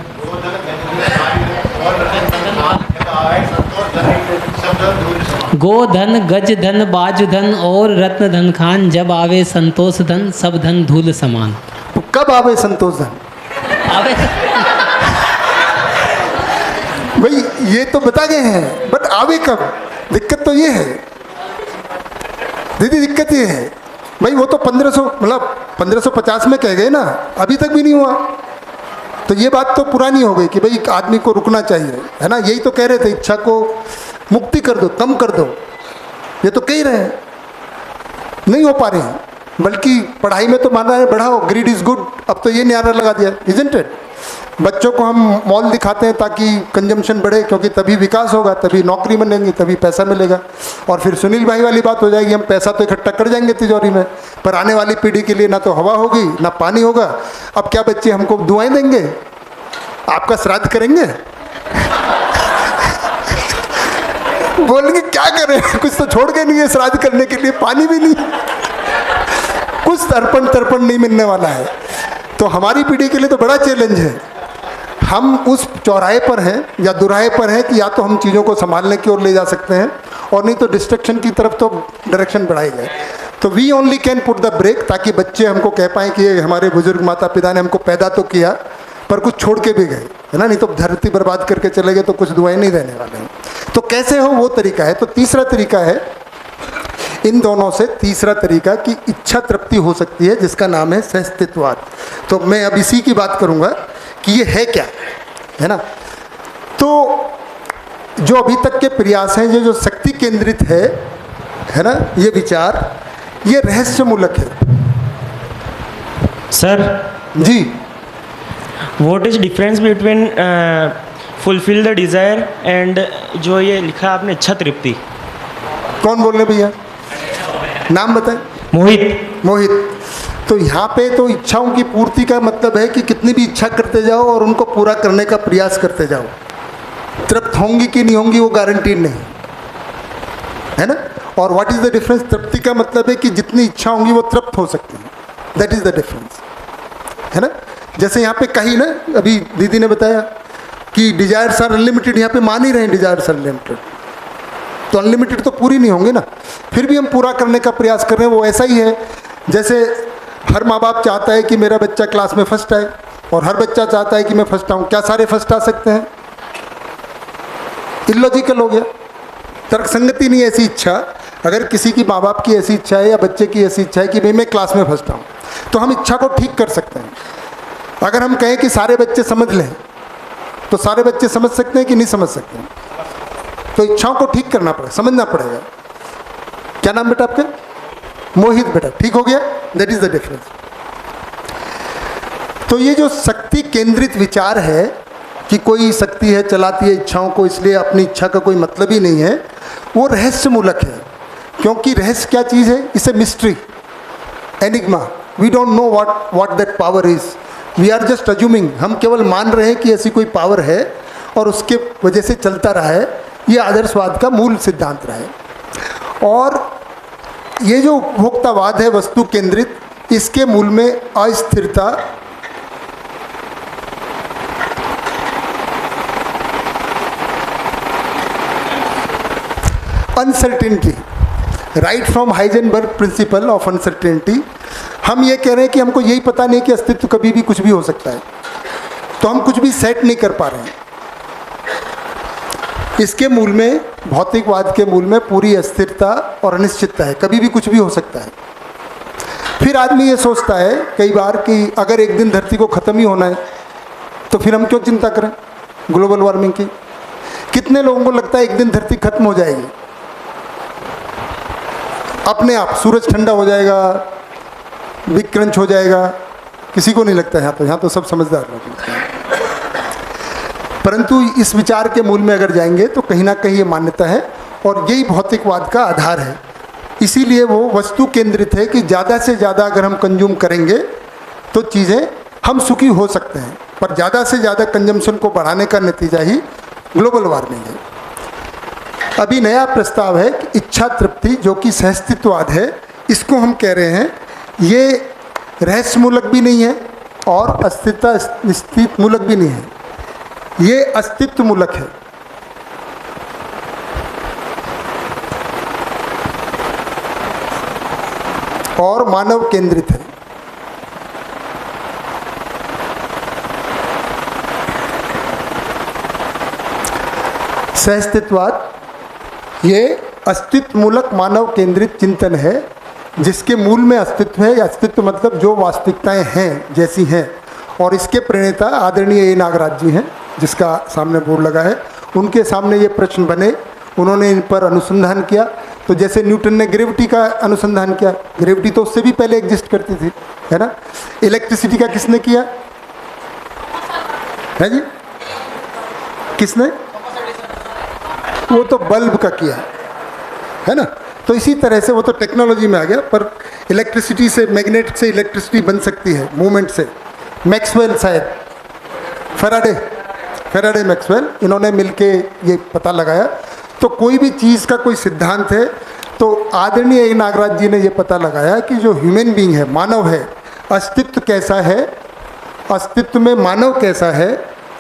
गोधन गज धन बाज धन और रत्न धन खान, जब आवे संतोष धन सब धन धूल समान। तो कब आवे संतोष धन? आवे भाई ये तो बता गए हैं, बट आवे कब? दिक्कत तो ये है दीदी, दिक्कत ये है भाई, वो तो 1500 मतलब 1550 में कह गए ना, अभी तक भी नहीं हुआ। तो ये बात तो पुरानी हो गई कि भाई आदमी को रुकना चाहिए, है ना। यही तो कह रहे थे, इच्छा को मुक्ति कर दो, कम कर दो। ये तो कह ही रहे हैं, नहीं हो पा रहे हैं। बल्कि पढ़ाई में तो मान रहा है बढ़ाओ, ग्रीड इज गुड, अब तो ये न्यारा लगा दिया, इजंट इट। बच्चों को हम मॉल दिखाते हैं ताकि कंजम्पशन बढ़े, क्योंकि तभी विकास होगा, तभी नौकरी बनेंगी, तभी पैसा मिलेगा। और फिर सुनील भाई वाली बात हो जाएगी, हम पैसा तो इकट्ठा कर जाएंगे तिजोरी में, पर आने वाली पीढ़ी के लिए ना तो हवा होगी ना पानी होगा। अब क्या बच्चे हमको दुआएं देंगे, आपका श्राद्ध करेंगे? बोलेंगे क्या करें, कुछ तो छोड़ के नहीं है श्राद्ध करने के लिए, पानी भी नहीं, कुछ तर्पण नहीं मिलने वाला है। तो हमारी पीढ़ी के लिए तो बड़ा चैलेंज है। हम उस चौराहे पर हैं या दुराहे पर हैं कि या तो हम चीज़ों को संभालने की ओर ले जा सकते हैं, और नहीं तो डिस्ट्रक्शन की तरफ तो डायरेक्शन बढ़ाई जाए। तो we only can put the brake, ताकि बच्चे हमको कह पाएँ कि ये हमारे बुजुर्ग माता पिता ने हमको पैदा तो किया पर कुछ छोड़ के भी गए, है ना, नहीं तो धरती बर्बाद करके चले गए तो कुछ दुआएं नहीं देने वाले हैं। तो कैसे हो वो तरीका है। तो तीसरा तरीका है, इन दोनों से तीसरा तरीका कि इच्छा तृप्ति हो सकती है, जिसका नाम है सहस्तित्ववाद। तो मैं अब इसी की बात करूंगा कि ये है क्या, है ना। तो जो अभी तक के प्रयास हैं, ये जो शक्ति केंद्रित है ना, ये विचार, ये रहस्यमूलक है। Sir ji, what is difference between fulfil the desire and जो ये लिखा आपने इच्छा तृप्ति? कौन बोल रहे भैया, नाम बताएं। मोहित। तो यहाँ पे तो इच्छाओं की पूर्ति का मतलब है कि कितनी भी इच्छा करते जाओ और उनको पूरा करने का प्रयास करते जाओ। तृप्त होंगी कि नहीं होंगी वो गारंटी नहीं है ना। और व्हाट इज़ द डिफरेंस, तृप्ति का मतलब है कि जितनी इच्छा होंगी वो तृप्त हो सकती है, दैट इज़ द डिफरेंस, है ना। जैसे यहाँ पे कही ना, अभी दीदी ने बताया कि डिजायर्स आर अनलिमिटेड, यहाँ पे मान ही रहे हैं डिजायर्स अनलिमिटेड, तो अनलिमिटेड तो पूरी नहीं होंगी ना, फिर भी हम पूरा करने का प्रयास कर रहे हैं। वो ऐसा ही है जैसे हर माँ बाप चाहता है कि मेरा बच्चा क्लास में फर्स्ट आए, और हर बच्चा चाहता है कि मैं फर्स्ट आऊँ। क्या सारे फर्स्ट आ सकते हैं? इलॉजिकल हो गया, तर्कसंगति नहीं है ऐसी इच्छा। अगर किसी की माँ बाप की ऐसी इच्छा है या बच्चे की ऐसी इच्छा है कि भाई मैं क्लास में फर्स्ट आऊँ, तो हम इच्छा को ठीक कर सकते हैं। अगर हम कहें कि सारे बच्चे समझ लें, तो सारे बच्चे समझ सकते हैं कि नहीं समझ सकते हैं? तो इच्छाओं को ठीक करना पड़ेगा, समझना पड़ेगा। क्या नाम बेटा आपका? मोहित बेटा, ठीक हो गया, दैट इज द डिफरेंस। तो ये जो शक्ति केंद्रित विचार है कि कोई शक्ति है चलाती है इच्छाओं को, इसलिए अपनी इच्छा का कोई मतलब ही नहीं है, वो रहस्यमूलक है। क्योंकि रहस्य क्या चीज़ है? इसे mystery, enigma, we don't know what that power is, we are just assuming. हम केवल मान रहे हैं कि ऐसी कोई पावर है और उसके वजह से चलता रहा है। ये आदर्शवाद का मूल सिद्धांत रहा है। और ये जो उपभोक्तावाद है वस्तु केंद्रित, इसके मूल में अस्थिरता, uncertainty, right from Heisenberg principle of uncertainty. हम ये कह रहे हैं कि हमको यही पता नहीं कि अस्तित्व कभी भी कुछ भी हो सकता है, तो हम कुछ भी सेट नहीं कर पा रहे हैं। इसके मूल में, भौतिकवाद के मूल में पूरी अस्थिरता और अनिश्चितता है, कभी भी कुछ भी हो सकता है। फिर आदमी ये सोचता है कई बार कि अगर एक दिन धरती को ख़त्म ही होना है तो फिर हम क्यों चिंता करें ग्लोबल वार्मिंग की। कितने लोगों को लगता है एक दिन धरती खत्म हो जाएगी, अपने आप सूरज ठंडा हो जाएगा, बिग क्रंच हो जाएगा? किसी को नहीं लगता है यहाँ तो सब समझदार लोग लगते हैं। परंतु इस विचार के मूल में अगर जाएंगे तो कहीं ना कहीं ये मान्यता है, और यही भौतिकवाद का आधार है। इसीलिए वो वस्तु केंद्रित है कि ज़्यादा से ज़्यादा अगर हम कंज्यूम करेंगे तो चीज़ें, हम सुखी हो सकते हैं, पर ज़्यादा से ज़्यादा कंजम्पशन को बढ़ाने का नतीजा ही ग्लोबल वार्मिंग है। अभी नया प्रस्ताव है कि इच्छा तृप्ति, जो कि सहस्तित्ववाद है, इसको हम कह रहे हैं ये रहस्यमूलक भी नहीं है और अस्तित्वमूलक भी नहीं है, ये अस्तित्वमूलक है। और मानव केंद्रित है। सहस्तित्ववाद ये अस्तित्वमूलक मानव केंद्रित चिंतन है, जिसके मूल में अस्तित्व है। अस्तित्व मतलब जो वास्तविकताएं हैं जैसी हैं, और इसके प्रणेता आदरणीय ए नागराज जी हैं, जिसका सामने बोर्ड लगा है। उनके सामने ये प्रश्न बने, उन्होंने इन पर अनुसंधान किया। तो जैसे न्यूटन ने ग्रेविटी का अनुसंधान किया, ग्रेविटी तो उससे भी पहले एग्जिस्ट करती थी, है ना। इलेक्ट्रिसिटी का किसने किया? है जी? किसने? वो तो बल्ब का किया है ना। तो इसी तरह से वो तो टेक्नोलॉजी में आ गया, पर इलेक्ट्रिसिटी से, मैग्नेट से इलेक्ट्रिसिटी बन सकती है मूवमेंट से। मैक्सवेल, शायद फेराडे मैक्सवेल, इन्होंने मिलके ये पता लगाया। तो कोई भी चीज़ का कोई सिद्धांत है तो आदरणीय नागराज जी ने ये पता लगाया कि जो ह्यूमन बीइंग है, मानव है, अस्तित्व कैसा है, अस्तित्व में मानव कैसा है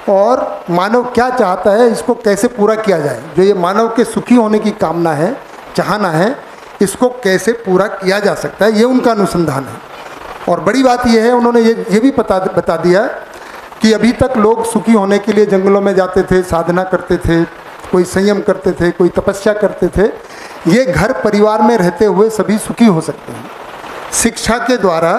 और मानव क्या चाहता है, इसको कैसे पूरा किया जाए। जो ये मानव के सुखी होने की कामना है, चाहना है, इसको कैसे पूरा किया जा सकता है, ये उनका अनुसंधान है। और बड़ी बात ये है, उन्होंने ये भी बता दिया कि अभी तक लोग सुखी होने के लिए जंगलों में जाते थे, साधना करते थे, कोई संयम करते थे, कोई तपस्या करते थे। ये घर परिवार में रहते हुए सभी सुखी हो सकते हैं। शिक्षा के द्वारा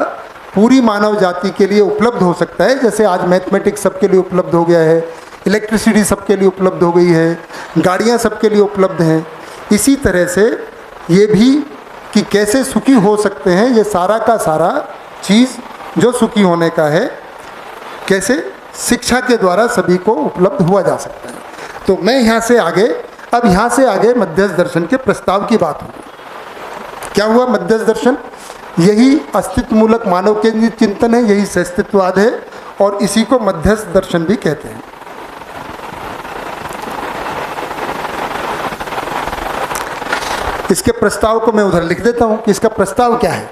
पूरी मानव जाति के लिए उपलब्ध हो सकता है। जैसे आज मैथमेटिक्स सबके लिए उपलब्ध हो गया है, इलेक्ट्रिसिटी सबके लिए उपलब्ध हो गई है, गाड़ियाँ सबके लिए उपलब्ध हैं। इसी तरह से ये भी कि कैसे सुखी हो सकते हैं, ये सारा का सारा चीज़ जो सुखी होने का है, कैसे शिक्षा के द्वारा सभी को उपलब्ध हुआ जा सकता है। तो मैं यहाँ से आगे मध्यस्थ दर्शन के प्रस्ताव की बात होगी। क्या हुआ मध्यस्थ दर्शन? यही अस्तित्व मूलक मानव केंद्रित चिंतन है, यही सहस्तित्ववाद है और इसी को मध्यस्थ दर्शन भी कहते हैं। इसके प्रस्ताव को मैं उधर लिख देता हूँ कि इसका प्रस्ताव क्या है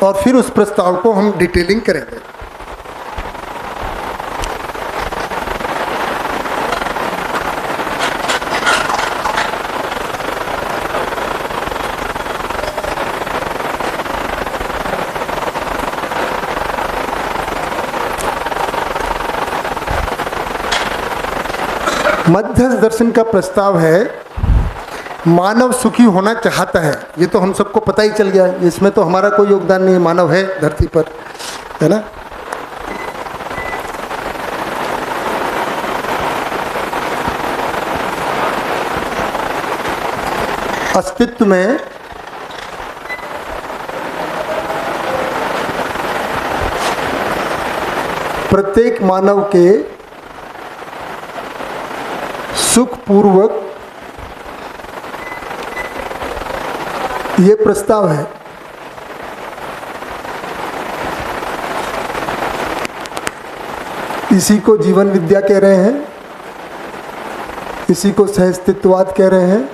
और फिर उस प्रस्ताव को हम डिटेलिंग करेंगे। मध्यस्थ दर्शन का प्रस्ताव है, मानव सुखी होना चाहता है। ये तो हम सबको पता ही चल गया, इसमें तो हमारा कोई योगदान नहीं है, मानव है धरती पर, है ना। अस्तित्व में प्रत्येक मानव के सुखपूर्वक, ये प्रस्ताव है। इसी को जीवन विद्या कह रहे हैं, इसी को सहस्तित्ववाद कह रहे हैं।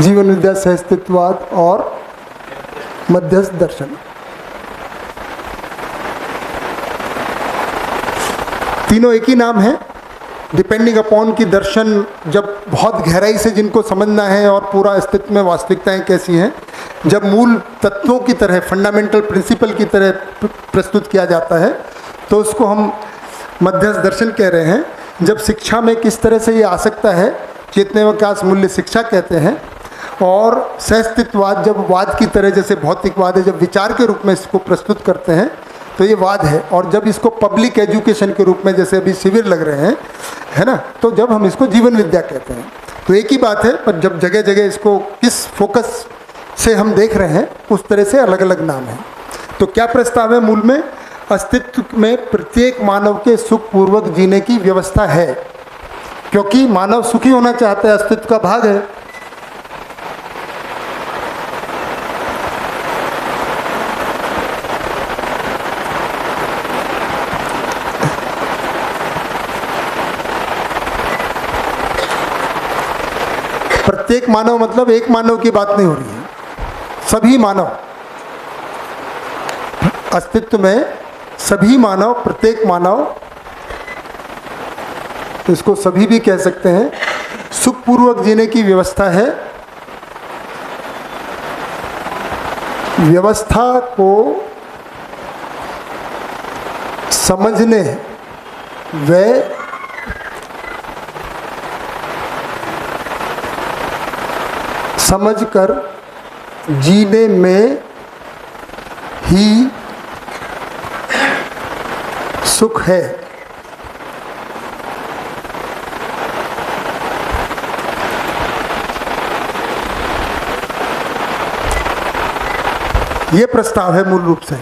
जीवन विद्या, सहस्तित्ववाद और मध्यस्थ दर्शन, तीनों एक ही नाम है। डिपेंडिंग अपॉन कि दर्शन जब बहुत गहराई से जिनको समझना है और पूरा अस्तित्व में वास्तविकताएं कैसी हैं, जब मूल तत्वों की तरह, फंडामेंटल प्रिंसिपल की तरह प्रस्तुत किया जाता है, तो उसको हम मध्यस्थ दर्शन कह रहे हैं। जब शिक्षा में किस तरह से ये आ सकता है, चेतन विकास मूल्य शिक्षा कहते हैं। और सहस्तित्ववाद जब वाद की तरह, जैसे भौतिकवाद है, जब विचार के रूप में इसको प्रस्तुत करते हैं तो ये वाद है। और जब इसको पब्लिक एजुकेशन के रूप में, जैसे अभी शिविर लग रहे हैं, है ना, तो जब हम इसको जीवन विद्या कहते हैं। तो एक ही बात है, पर जब जगह जगह इसको किस फोकस से हम देख रहे हैं, उस तरह से अलग अलग नाम है। तो क्या प्रस्ताव है? मूल में अस्तित्व में प्रत्येक मानव के सुखपूर्वक जीने की व्यवस्था है, क्योंकि मानव सुखी होना चाहता है, अस्तित्व का भाग है। प्रत्येक मानव मतलब एक मानव की बात नहीं हो रही है, सभी मानव, अस्तित्व में सभी मानव, प्रत्येक मानव, इसको सभी भी कह सकते हैं, सुखपूर्वक जीने की व्यवस्था है। व्यवस्था को समझने व समझकर जीने में ही सुख है। ये प्रस्ताव है मूल रूप से।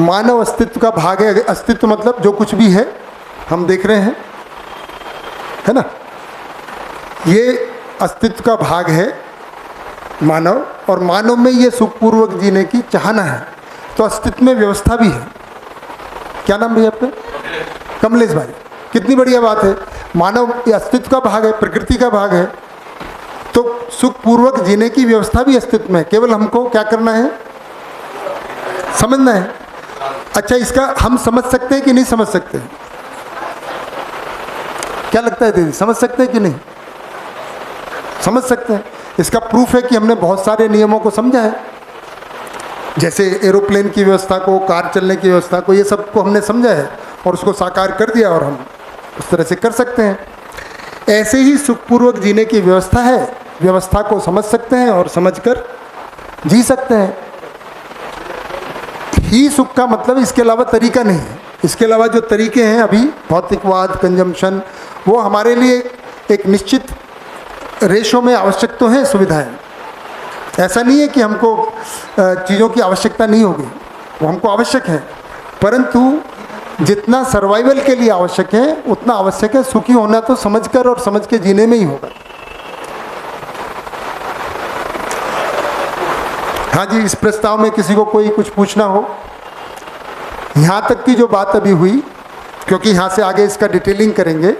मानव अस्तित्व का भाग है। अस्तित्व मतलब जो कुछ भी है हम देख रहे हैं, है ना, ये अस्तित्व का भाग है मानव, और मानव में ये सुखपूर्वक जीने की चाहना है। तो अस्तित्व में व्यवस्था भी है। क्या नाम भैया आपका? कमलेश भाई, कितनी बढ़िया बात है। मानव ये अस्तित्व का भाग है, प्रकृति का भाग है, तो सुखपूर्वक जीने की व्यवस्था भी अस्तित्व में। केवल हमको क्या करना है? समझना है। अच्छा, इसका हम समझ सकते हैं कि नहीं समझ सकते? क्या लगता है दीदी, समझ सकते हैं कि नहीं? समझ सकते हैं। इसका प्रूफ है कि हमने बहुत सारे नियमों को समझा है, जैसे एरोप्लेन की व्यवस्था को, कार चलने की व्यवस्था को, ये सब को हमने समझा है और उसको साकार कर दिया, और हम उस तरह से कर सकते हैं। ऐसे ही सुखपूर्वक जीने की व्यवस्था है। व्यवस्था को समझ सकते हैं और समझकर जी सकते हैं। ही सुख का मतलब इसके अलावा तरीका नहीं है। इसके अलावा जो तरीके हैं अभी, भौतिकवाद, कंजम्पशन, वो हमारे लिए एक निश्चित रेशो में आवश्यक तो है सुविधाएं। ऐसा नहीं है कि हमको चीज़ों की आवश्यकता नहीं होगी, वो हमको आवश्यक है, परंतु जितना सर्वाइवल के लिए आवश्यक है उतना आवश्यक है सुखी होना तो समझकर और समझ के जीने में ही होगा। हाँ जी, इस प्रस्ताव में किसी को कोई कुछ पूछना हो? यहाँ तक की जो बात अभी हुई, क्योंकि यहाँ से आगे इसका डिटेलिंग करेंगे।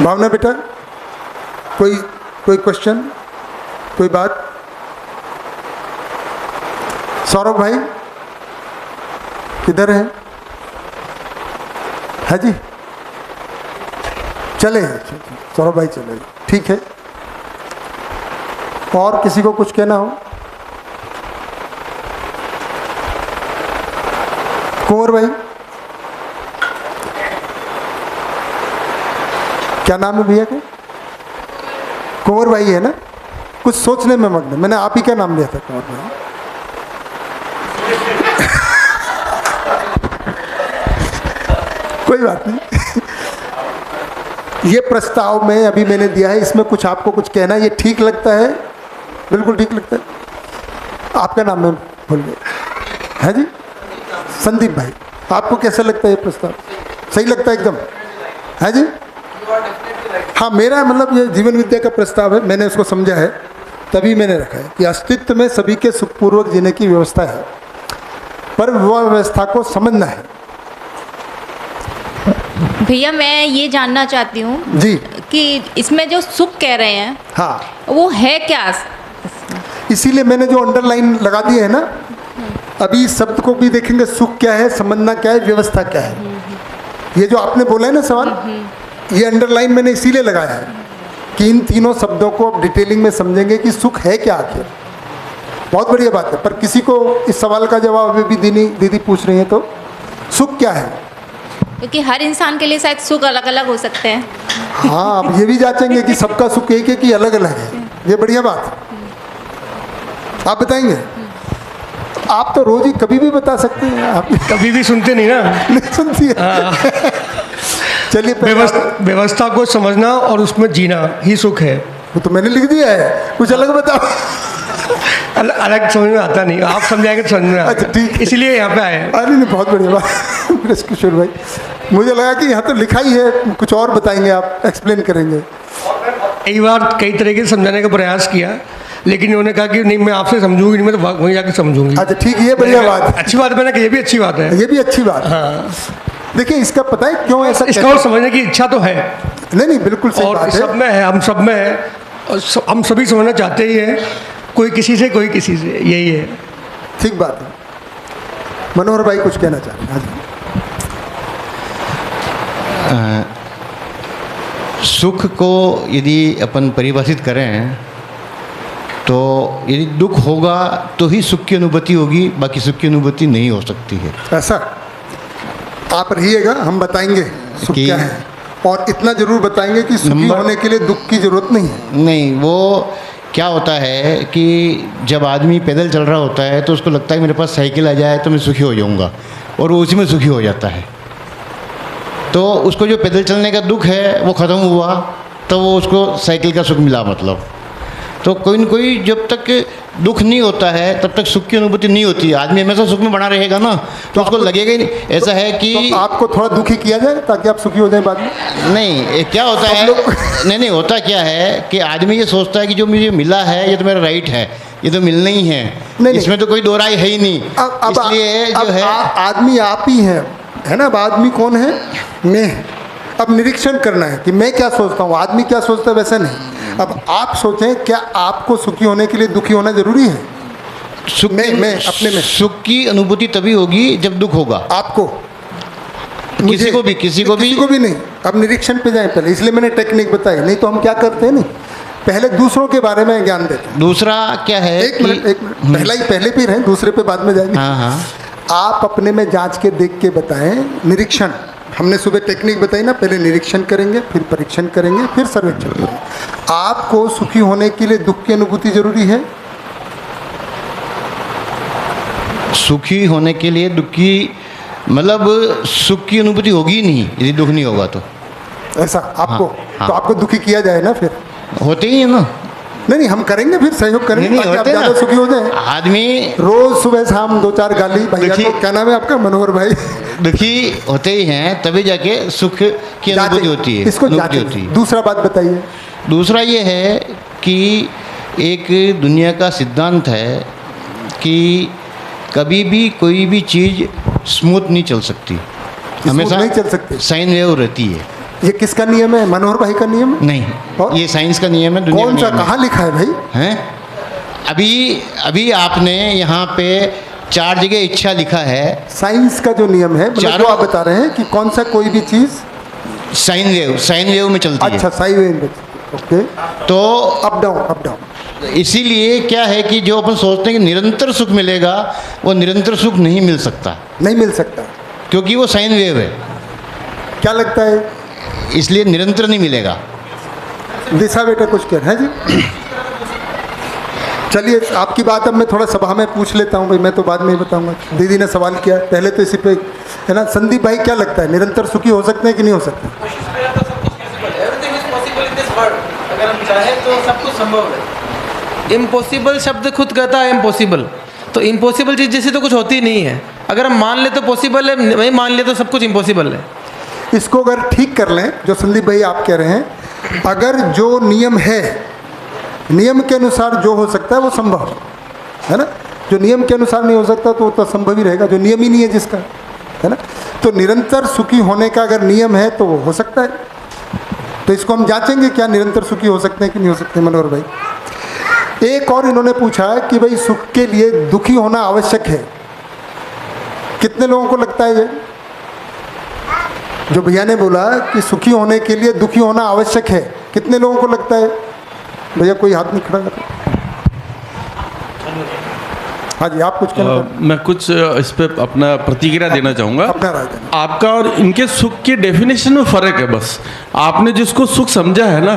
भावना बेटा, कोई क्वेश्चन, कोई बात? सौरभ भाई किधर है? हाँ जी, चले सौरभ भाई, चले, ठीक है। और किसी को कुछ कहना हो? कुंवर भाई, क्या नाम है भैया का? कुंवर भाई है ना? कुछ सोचने में मग्न, मैंने आप ही का नाम लिया था, कुंवर भाई। कोई बात नहीं। ये प्रस्ताव में अभी मैंने दिया है, इसमें कुछ आपको कुछ कहना, ये ठीक लगता है? बिल्कुल ठीक लगता है। आपका नाम मैं भूल गया। है जी, संदीप भाई, आपको कैसा लगता है ये प्रस्ताव? सही लगता है एकदम? है जी, हाँ। मेरा मतलब ये जीवन विद्या का प्रस्ताव है, मैंने उसको समझा है, तभी मैंने रखा है कि अस्तित्व में सभी के सुखपूर्वक जीने की व्यवस्था है, पर वह व्यवस्था को समझना है। भैया, मैं ये जानना चाहती हूँ जी कि इसमें जो सुख कह रहे हैं, हाँ, वो है क्या? इसीलिए मैंने जो अंडरलाइन लगा दी है ना, अभी इस शब्द को भी देखेंगे, सुख क्या है, समझना क्या है, व्यवस्था क्या है। ये जो आपने बोला है ना सवाल, ये अंडरलाइन मैंने इसीलिए लगाया है कि इन तीनों शब्दों को अब डिटेलिंग में समझेंगे कि सुख है क्या आखिर। बहुत बढ़िया बात है, पर किसी को इस सवाल का जवाब अभी भी दीदी पूछ रही है, तो सुख क्या है? क्योंकि हर इंसान के लिए शायद सुख अलग अलग हो सकते हैं। हाँ, अब ये भी जांचेंगे कि सबका सुख एक है कि अलग अलग है। ये बढ़िया बात है। आप बताएंगे? आप तो रोज ही कभी भी बता सकते हैं। आप कभी भी सुनते नहीं ना? नहीं सुनती है। चलिए, व्यवस्था को समझना और उसमें जीना ही सुख है। वो तो मैंने लिख दिया है, कुछ अलग बताओ। अलग समझ में आता नहीं, आप समझाएंगे तो समझ में आता। अच्छा ठीक, इसलिए यहाँ पे आए। अरे नहीं, बहुत बढ़िया बात किशोर भाई। मुझे लगा कि यहाँ तो लिखा ही है, कुछ और बताएंगे आप, एक्सप्लेन करेंगे। कई बार कई तरीके से समझाने का प्रयास किया, लेकिन उन्होंने कहा कि नहीं, मैं आपसे समझूंगी नहीं, मैं तो वहीं जाकर समझूंगी। अच्छा ठीक, ये बढ़िया बात है, अच्छी बात है। मैंने कहा ये भी अच्छी बात है, ये भी अच्छी बात है। हाँ, देखिए इसका पता है क्यों ऐसा, इसका और समझने की इच्छा तो है। नहीं, बिल्कुल सही बात है। सब में है, हम सब में है, और हम सभी समझना चाहते ही हैं, कोई किसी से, कोई किसी से, यही है। ठीक बात है। मनोहर भाई कुछ कहना चाह रहे हैं? सुख को यदि अपन परिभाषित करें तो यदि दुख होगा तो ही सुख की अनुभूति होगी, बाकी सुख की अनुभूति नहीं हो सकती है। ऐसा? आप रहिएगा, हम बताएंगे सुख क्या है, और इतना जरूर बताएंगे कि सुखी होने के लिए दुख की जरूरत नहीं है। नहीं, वो क्या होता है कि जब आदमी पैदल चल रहा होता है तो उसको लगता है मेरे पास साइकिल आ जाए तो मैं सुखी हो जाऊंगा, और वो उसी में सुखी हो जाता है। तो उसको जो पैदल चलने का दुख है वो ख़त्म हुआ तो वो उसको साइकिल का सुख मिला मतलब। तो तो कोई न कोई जब तक दुख नहीं होता है तब तक सुख की अनुभूति नहीं होती है। आदमी हमेशा सुख में बना रहेगा ना, तो उसको लगेगा ही नहीं। ऐसा है कि तो आपको थोड़ा दुखी किया जाए ताकि आप सुखी हो जाए बाद में? नहीं, क्या होता है, नहीं होता क्या है कि आदमी ये सोचता है कि जो मुझे मिला है ये तो मेरा राइट है, ये तो मिलना ही है, इसमें तो कोई दो राय है ही नहीं। इसलिए जो है आदमी आप ही है ना। अब आदमी कौन है? मैं। अब निरीक्षण करना है कि मैं क्या सोचता हूँ, आदमी क्या सोचता है, वैसा नहीं। अब आप सोचें, क्या आपको सुखी होने के लिए दुखी होना जरूरी है? सुख मैं अपने में सुख की अनुभूति तभी होगी जब दुख होगा। आपको, किसी को भी नहीं। अब निरीक्षण पे जाएं पहले, इसलिए मैंने टेक्निक बताई। नहीं तो हम क्या करते हैं, नहीं पहले दूसरों के बारे में ज्ञान देते हैं। दूसरा क्या है, एक मिनट पहले पे रहें, दूसरे पे बाद में जाएंगे। हाँ। आप अपने में जांच के देख के बताएं। निरीक्षण, हमने सुबह टेक्निक बताई ना, पहले निरीक्षण करेंगे, फिर परीक्षण करेंगे, फिर सर्वेक्षण करेंगे। आपको सुखी होने के लिए दुख की अनुभूति जरूरी है? सुखी होने के लिए दुख की, मतलब सुख की अनुभूति होगी ही नहीं यदि दुख नहीं होगा तो। ऐसा आपको? तो आपको दुखी किया जाए ना, फिर होते ही है ना। नहीं, हम करेंगे, फिर सहयोग करेंगे ताकि आप ज़्यादा सुखी हो जाए। आदमी रोज सुबह शाम 2-4 गाली, भैया को क्या नाम है आपका? मनोहर भाई। दुखी होते ही हैं तभी जाके सुख की अनुभूति होती है, इसको जांचें। होती है। दूसरा बात बताइए। दूसरा ये है कि एक दुनिया का सिद्धांत है कि कभी भी कोई भी चीज़ स्मूथ नहीं चल सकती, हमेशा नहीं चल सकती, साइन वेव रहती है। ये किसका नियम है? मनोहर भाई का नियम है? नहीं, ये साइंस का नियम है। दुनिया कौन सा, कहाँ लिखा है भाई? हैं? अभी आपने यहाँ पे 4 जगह इच्छा लिखा है। साइंस का जो नियम है, मतलब जो आप बता रहे हैं कि कौन सा कोई भी चीज़ साइन वेव में चलती है। अच्छा, साइन वेव में, ओके। तो अप डाउन। इसीलिए क्या है कि जो अपन सोचते हैं कि निरंतर सुख मिलेगा, वो निरंतर सुख नहीं मिल सकता। नहीं मिल सकता क्योंकि वो साइन वेव है। क्या लगता है? इसलिए निरंतर नहीं मिलेगा। दिशा बेटा कुछ कह रहे हैं जी? चलिए, आपकी बात अब मैं थोड़ा सभा में पूछ लेता हूँ भाई, मैं तो बाद में ही बताऊंगा। दीदी ने सवाल किया, पहले तो इसी पे है ना। संदीप भाई, क्या लगता है, निरंतर सुखी हो सकते हैं कि नहीं हो सकते? अगर हम चाहें तो सब कुछ संभव है। इम्पॉसिबल शब्द खुद कहता है इम्पॉसिबल, तो इम्पॉसिबल चीज़ जैसे तो कुछ होती नहीं है। अगर हम मान ले तो पॉसिबल है, नहीं मान ले तो सब कुछ इम्पॉसिबल है। इसको अगर ठीक कर लें, जो संदीप भाई आप कह रहे हैं, अगर जो नियम है, नियम के अनुसार जो हो सकता है वो संभव है ना। जो नियम के अनुसार नहीं हो सकता तो वो तो संभव ही रहेगा, जो नियम ही नहीं है जिसका, है ना। तो निरंतर सुखी होने का अगर नियम है तो वो हो सकता है। तो इसको हम जांचेंगे, क्या निरंतर सुखी हो सकते हैं कि नहीं हो सकते। मनोहर भाई, एक और इन्होंने पूछा कि भाई सुख के लिए दुखी होना आवश्यक है। कितने लोगों को लगता है ये जो भैया ने बोला कि सुखी होने के लिए दुखी होना आवश्यक है, कितने लोगों को लगता है? भैया कोई हाथ नहीं खड़ा कर। हाँ जी, आप कुछ कहना? मैं कुछ इस पे अपना प्रतिक्रिया देना चाहूँगा। अपना राय देना। आपका और इनके सुख के डेफिनेशन में फ़र्क है। बस आपने जिसको सुख समझा है ना,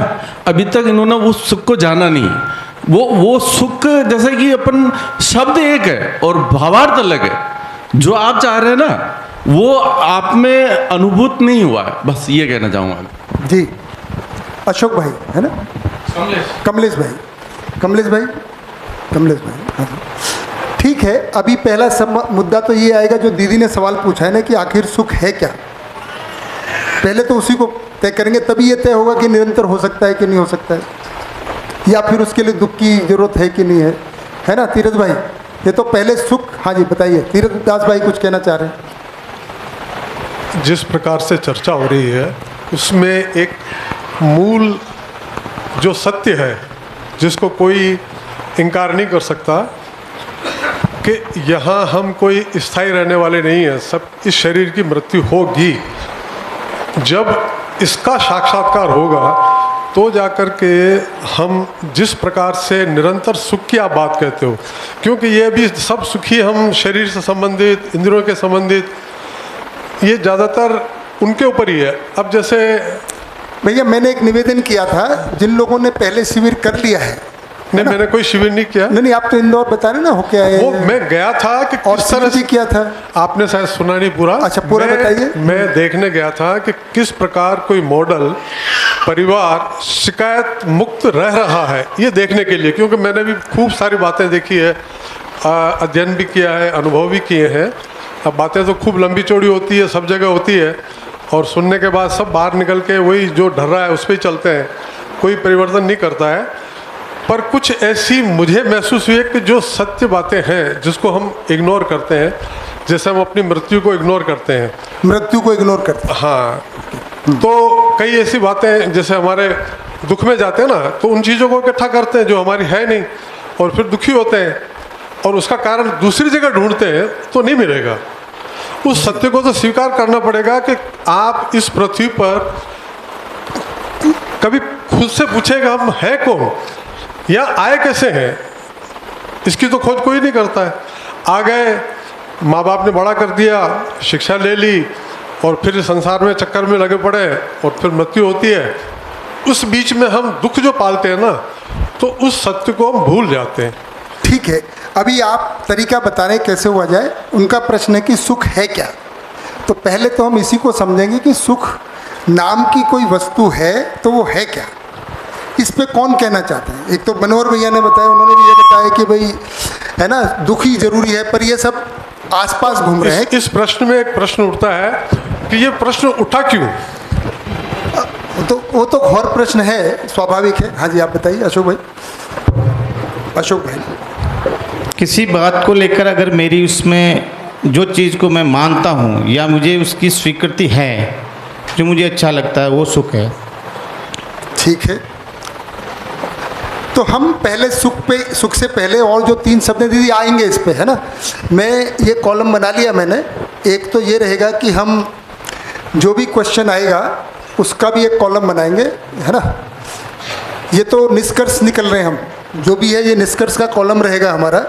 अभी तक इन्होंने वो सुख को जाना नहीं। वो सुख जैसे कि अपन शब्द एक है और भावार्थ अलग है। जो आप चाह रहे हैं ना वो आप में अनुभूत नहीं हुआ है, बस ये कहना चाहूँगा जी। अशोक भाई है ना? कमलेश भाई। हाँ जी, ठीक है। अभी पहला मुद्दा तो ये आएगा जो दीदी ने सवाल पूछा है ना कि आखिर सुख है क्या। पहले तो उसी को तय करेंगे, तभी ये तय होगा कि निरंतर हो सकता है कि नहीं हो सकता है, या फिर उसके लिए दुख की जरूरत है कि नहीं है ना। तीरथ भाई, ये तो पहले सुख। हाँ जी बताइए, तीरथ दास भाई कुछ कहना चाह रहे हैं। जिस प्रकार से चर्चा हो रही है उसमें एक मूल जो सत्य है जिसको कोई इनकार नहीं कर सकता कि यहाँ हम कोई स्थायी रहने वाले नहीं हैं, सब इस शरीर की मृत्यु होगी। जब इसका साक्षात्कार होगा तो जाकर के हम जिस प्रकार से निरंतर सुख की आप बात कहते हो, क्योंकि ये भी सब सुखी हम शरीर से संबंधित, इंद्रियों के संबंधित, ये ज़्यादातर उनके ऊपर ही है। अब जैसे भैया मैंने एक निवेदन किया था, जिन लोगों ने पहले शिविर कर लिया है। नहीं, मैंने कोई शिविर नहीं किया। नहीं, आप तो इंदौर बता रहे ना होके आए। वो मैं गया था कि किस तरह से किया था, आपने शायद सुना नहीं पूरा। अच्छा, पूरा बताइए। मैं देखने गया था कि किस प्रकार कोई मॉडल परिवार शिकायत मुक्त रह रहा है, ये देखने के लिए, क्योंकि मैंने भी खूब सारी बातें देखी है, अध्ययन भी किया है, अनुभव भी किए हैं। अब बातें तो खूब लंबी चौड़ी होती है, सब जगह होती है, और सुनने के बाद सब बाहर निकल के वही जो ढल रहा है उस पर ही चलते हैं, कोई परिवर्तन नहीं करता है। पर कुछ ऐसी मुझे महसूस हुई है कि जो सत्य बातें हैं जिसको हम इग्नोर करते हैं, जैसे हम अपनी मृत्यु को इग्नोर करते हैं, मृत्यु को इग्नोर करते हैं, हाँ, तो कई ऐसी बातें जैसे हमारे दुख में जाते हैं ना, तो उन चीज़ों को इकट्ठा करते हैं जो हमारी है नहीं, और फिर दुखी होते हैं, और उसका कारण दूसरी जगह ढूंढते हैं तो नहीं मिलेगा। उस सत्य को तो स्वीकार करना पड़ेगा कि आप इस पृथ्वी पर कभी खुद से पूछेगा हम हैं कौन या आए कैसे हैं, इसकी तो खोज कोई नहीं करता है। आ गए, माँ बाप ने बड़ा कर दिया, शिक्षा ले ली, और फिर संसार में चक्कर में लगे पड़े, और फिर मृत्यु होती है। उस बीच में हम दुख जो पालते हैं ना, तो उस सत्य को हम भूल जाते हैं। ठीक है, अभी आप तरीका बता रहे कैसे हुआ जाए। उनका प्रश्न है कि सुख है क्या। तो पहले तो हम इसी को समझेंगे कि सुख नाम की कोई वस्तु है तो वो है क्या, इस पे कौन कहना चाहते हैं। एक तो मनोहर भैया ने बताया, उन्होंने भी ये बताया कि भाई है ना, दुखी जरूरी है, पर ये सब आसपास घूम रहे हैं। इस प्रश्न में एक प्रश्न उठता है कि ये प्रश्न उठा क्यों। तो वो तो घोर प्रश्न है, स्वाभाविक है। हाँ जी, आप बताइए अशोक भाई। अशोक भाई, किसी बात को लेकर अगर मेरी उसमें जो चीज़ को मैं मानता हूँ या मुझे उसकी स्वीकृति है, जो मुझे अच्छा लगता है, वो सुख है। ठीक है, तो हम पहले सुख से पहले और जो 3 शब्द दीदी आएंगे इस पे, है ना। मैं ये कॉलम बना लिया मैंने। एक तो ये रहेगा कि हम जो भी क्वेश्चन आएगा उसका भी एक कॉलम बनाएंगे, है ना। ये तो निष्कर्ष निकल रहे हैं हम, जो भी है ये निष्कर्ष का कॉलम रहेगा हमारा।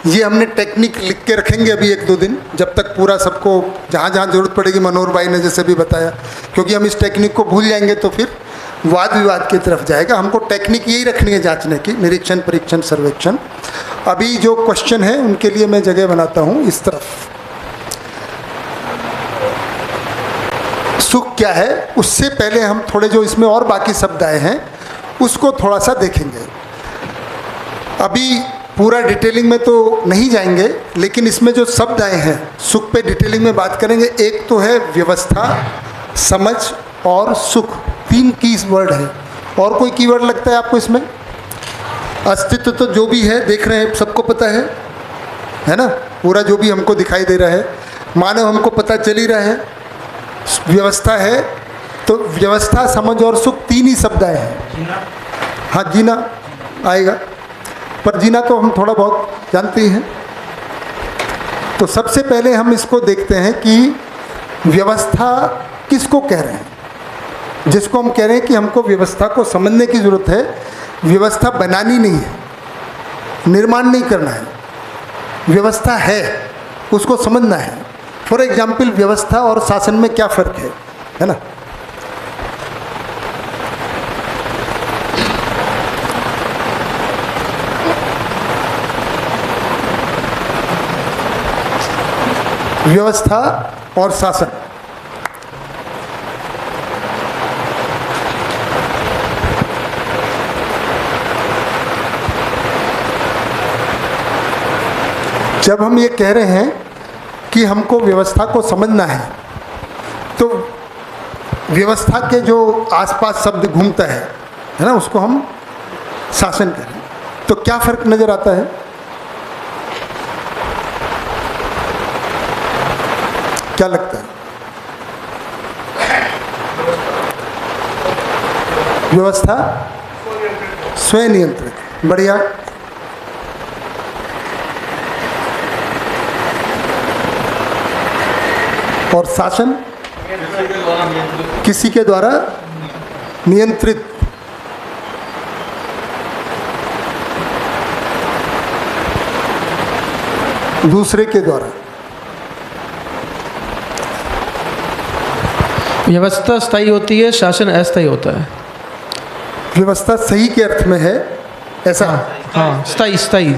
ये हमने टेक्निक लिख के रखेंगे अभी 1-2 दिन, जब तक पूरा सबको जहाँ जहाँ जरूरत पड़ेगी, मनोहर भाई ने जैसे भी बताया, क्योंकि हम इस टेक्निक को भूल जाएंगे तो फिर वाद विवाद की तरफ जाएगा। हमको टेक्निक यही रखनी है जांचने की, निरीक्षण, परीक्षण, सर्वेक्षण। अभी जो क्वेश्चन है उनके लिए मैं जगह बनाता हूँ इस तरफ। सुख क्या है, उससे पहले हम थोड़े जो इसमें और बाकी शब्द आए हैं उसको थोड़ा सा देखेंगे। अभी पूरा डिटेलिंग में तो नहीं जाएंगे, लेकिन इसमें जो शब्द आए हैं सुख पे डिटेलिंग में बात करेंगे। एक तो है व्यवस्था, समझ और सुख, 3 कीवर्ड है। और कोई कीवर्ड लगता है आपको इसमें? अस्तित्व तो जो भी है देख रहे हैं, सबको पता है ना, पूरा जो भी हमको दिखाई दे रहा है, मानव हमको पता चल ही रहा है। व्यवस्था है, तो व्यवस्था, समझ और सुख 3 ही शब्द आए हैं। हाँ, जीना आएगा, पर जीना तो हम थोड़ा बहुत जानते ही हैं। तो सबसे पहले हम इसको देखते हैं कि व्यवस्था किसको कह रहे हैं। जिसको हम कह रहे हैं कि हमको व्यवस्था को समझने की ज़रूरत है, व्यवस्था बनानी नहीं है, निर्माण नहीं करना है, व्यवस्था है उसको समझना है। फॉर एग्जाम्पल, व्यवस्था और शासन में क्या फ़र्क है ना। व्यवस्था और शासन, जब हम ये कह रहे हैं कि हमको व्यवस्था को समझना है, तो व्यवस्था के जो आसपास शब्द घूमता है ना, उसको हम शासन कहें। तो क्या फ़र्क नज़र आता है? क्या लगता है? व्यवस्था स्वयं नियंत्रित, बढ़िया। और शासन किसी के द्वारा नियंत्रित। दूसरे के द्वारा। व्यवस्था स्थायी होती है, शासन अस्थायी होता है। व्यवस्था सही के अर्थ में है ऐसा? हाँ, स्थायी।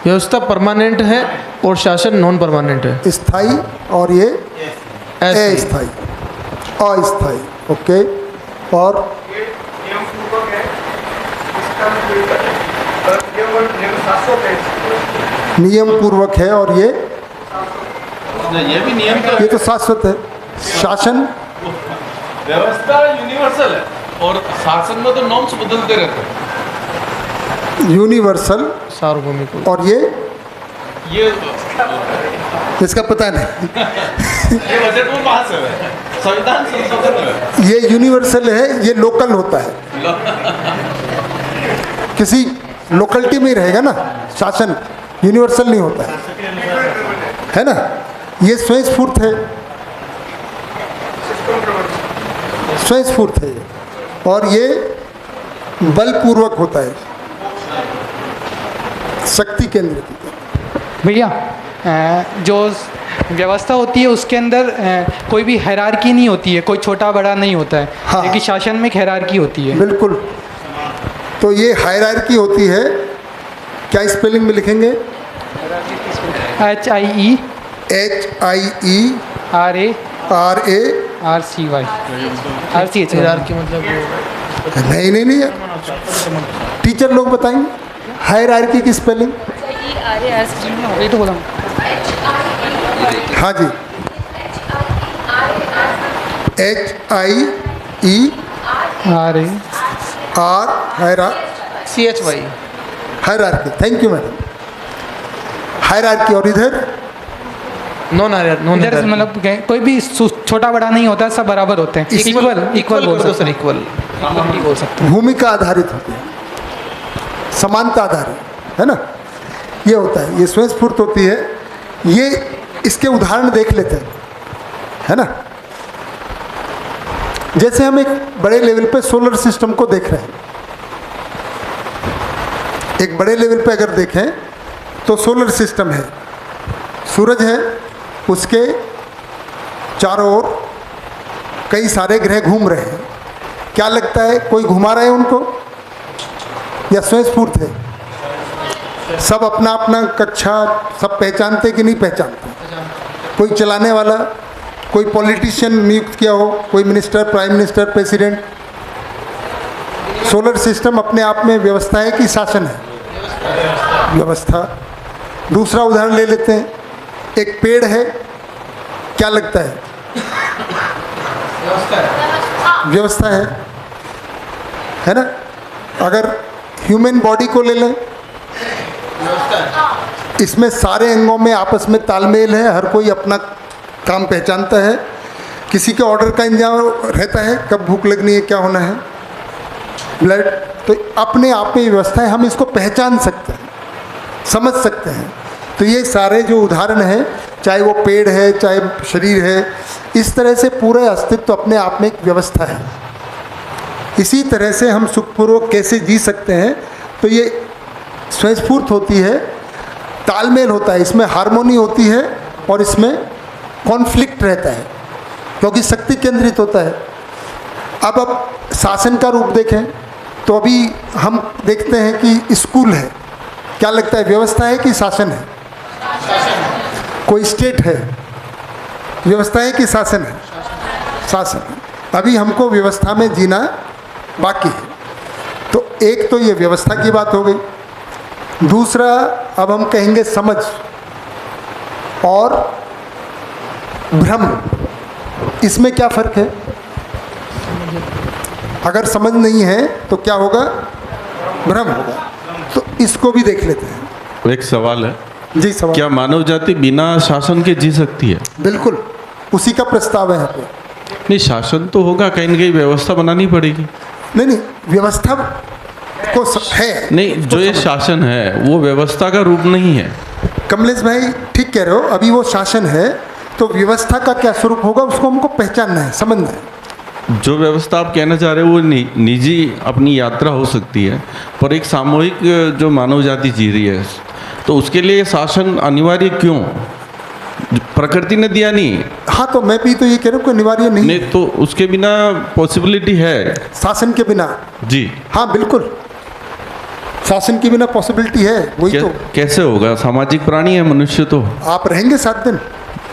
व्यवस्था परमानेंट है और शासन नॉन परमानेंट है। स्थायी और ये अस्थायी, अस्थायी। ओके। और पूर्वक है इसका ये वर्ड 700 पेज नियम पूर्वक है और ये ये भी नियम का ये तो शाश्वत है। शासन व्यवस्था यूनिवर्सल है और शासन में तो नॉर्म्स बदलते रहते हैं। यूनिवर्सल सार्वभौमिक और ये इसका पता नहीं। ये बजट में पास है, संविधान संशोधन है। ये यूनिवर्सल है, ये लोकल होता है, किसी लोकलिटी में ही रहेगा ना। शासन यूनिवर्सल नहीं होता है ना। ये स्वयं स्फूर्त है, स्वयं स्फूर्त है ये, और ये बलपूर्वक होता है, शक्ति केंद्रित। भैया जो व्यवस्था होती है उसके अंदर कोई भी हायरार्की नहीं होती है, कोई छोटा बड़ा नहीं होता है। हाँ। लेकिन शासन में एक हायरार्की होती है। बिल्कुल। तो ये हायरार्की होती है, क्या स्पेलिंग में लिखेंगे? HIE RARCY हायरार्की मतलब नहीं यार, टीचर लोग बताएंगे हायरार्की की स्पेलिंग। वही तो बोला। हाँ जी, HIE CHY hierarchy. Thank you madam. Hierarchy. और इधर नॉन इधर मतलब कोई भी छोटा बड़ा नहीं होता, सब बराबर होते हैं। इक्वल बोल सकते हैं। इक्वल बोल सकते हैं। भूमिका आधारित होती है, समानता आधारित है ना। ये होता है, ये स्वयं स्फूर्त होती है। ये इसके उदाहरण देख लेते हैं, है ना। जैसे हम एक बड़े लेवल पे सोलर सिस्टम को देख रहे हैं, एक बड़े लेवल पे अगर देखें तो सोलर सिस्टम है, सूरज है, उसके चारों ओर कई सारे ग्रह घूम रहे हैं। क्या लगता है, कोई घुमा रहा है उनको या स्वयं स्फूर्त है? सब अपना अपना कक्षा सब पहचानते कि नहीं पहचानते? कोई चलाने वाला, कोई पॉलिटिशियन नियुक्त किया हो, कोई minister, prime minister, president. Solar system अपने आप में व्यवस्था है कि शासन है? व्यवस्था। दूसरा उदाहरण ले लेते हैं, एक पेड़ है, क्या लगता है? व्यवस्था है ना। अगर ह्यूमन बॉडी को ले लें, इसमें सारे अंगों में आपस में तालमेल है, हर कोई अपना काम पहचानता है, किसी के ऑर्डर का इंतजाम रहता है, कब भूख लगनी है, क्या होना है, ब्लड। तो अपने आप में व्यवस्था है, हम इसको पहचान सकते हैं, समझ सकते हैं। तो ये सारे जो उदाहरण हैं, चाहे वो पेड़ है, चाहे शरीर है, इस तरह से पूरे अस्तित्व अपने आप में एक व्यवस्था है। इसी तरह से हम सुखपूर्वक कैसे जी सकते हैं, तो ये स्वयंस्फूर्त होती है, तालमेल होता है, इसमें हार्मोनी होती है और इसमें कॉन्फ्लिक्ट रहता है, क्योंकि शक्ति केंद्रित होता है। अब शासन का रूप देखें तो अभी हम देखते हैं कि स्कूल है, क्या लगता है, व्यवस्था है कि शासन है? कोई स्टेट है, व्यवस्था है कि शासन है? शासन है। अभी हमको व्यवस्था में जीना बाकी है। तो एक तो ये व्यवस्था की बात हो गई। दूसरा, अब हम कहेंगे समझ और भ्रम, इसमें क्या फ़र्क है? अगर समझ नहीं है तो क्या होगा? भ्रम होगा। तो इसको भी देख लेते हैं। एक सवाल है जी, सवाल। क्या मानव जाति बिना शासन के जी सकती है? बिल्कुल, उसी का प्रस्ताव है यहाँ पे। नहीं, शासन तो होगा, कहीं न कहीं व्यवस्था बनानी पड़ेगी। नहीं, व्यवस्था को है नहीं, जो ये शासन है वो व्यवस्था का रूप नहीं है। कमलेश भाई ठीक कह रहे हो, अभी वो शासन है, तो व्यवस्था का क्या स्वरूप होगा उसको हमको पहचानना है, समझना है। जो व्यवस्था आप कहना चाह रहे हो वो निजी अपनी यात्रा हो सकती है, पर एक सामूहिक जो मानव जाति जी रही है, तो उसके लिए शासन अनिवार्य क्यों? प्रकृति ने दिया नहीं। हाँ, तो मैं भी तो ये कह रहा हूँ कि अनिवार्य नहीं, तो उसके बिना पॉसिबिलिटी है, शासन के बिना। जी हाँ बिल्कुल, शासन के बिना पॉसिबिलिटी है। वही तो कैसे होगा? सामाजिक प्राणी है मनुष्य। तो आप रहेंगे 7 दिन?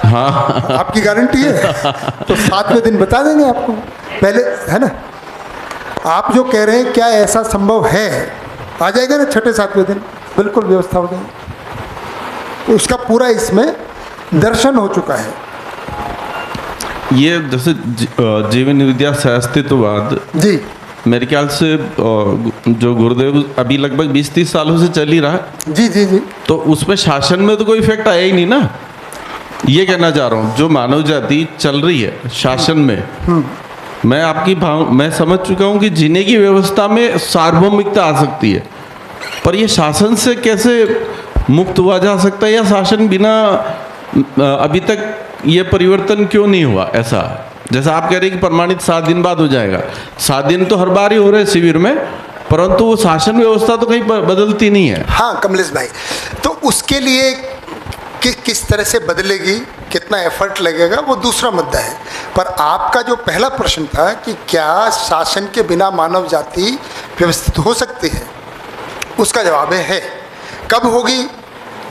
हाँ आपकी गारंटी है? तो 7वें दिन बता देंगे आपको, पहले, है ना। आप जो कह रहे हैं क्या ऐसा संभव है, आ जाएगा ना 6-7वें दिन, बिल्कुल व्यवस्था हो जाएगी। तो उसका पूरा इसमें दर्शन हो चुका है। ये जैसे जीवन विद्या से अस्तित्ववाद जी मेरे ख्याल से जो गुरुदेव अभी लगभग 20-30 सालों से चल ही रहा है। जी जी जी। तो उसमें शासन में तो कोई इफेक्ट आया ही नहीं ना, ये कहना चाह रहा हूँ। जो मानव जाति चल रही है शासन में, मैं आपकी मैं समझ चुका हूँ कि जीने की व्यवस्था में सार्वभौमिकता आ सकती है, पर ये शासन से कैसे मुक्त हुआ जा सकता है, या शासन बिना अभी तक ये परिवर्तन क्यों नहीं हुआ? ऐसा जैसा आप कह रहे हैं कि प्रमाणित 7 दिन बाद हो जाएगा, 7 दिन तो हर बार ही हो रहे हैं शिविर में, परंतु वो शासन व्यवस्था तो कहीं बदलती नहीं है। हाँ कमलेश भाई, तो उसके लिए किस तरह से बदलेगी, कितना एफर्ट लगेगा, वो दूसरा मुद्दा है। पर आपका जो पहला प्रश्न था कि क्या शासन के बिना मानव जाति व्यवस्थित हो सकती है, उसका जवाब है। कब होगी,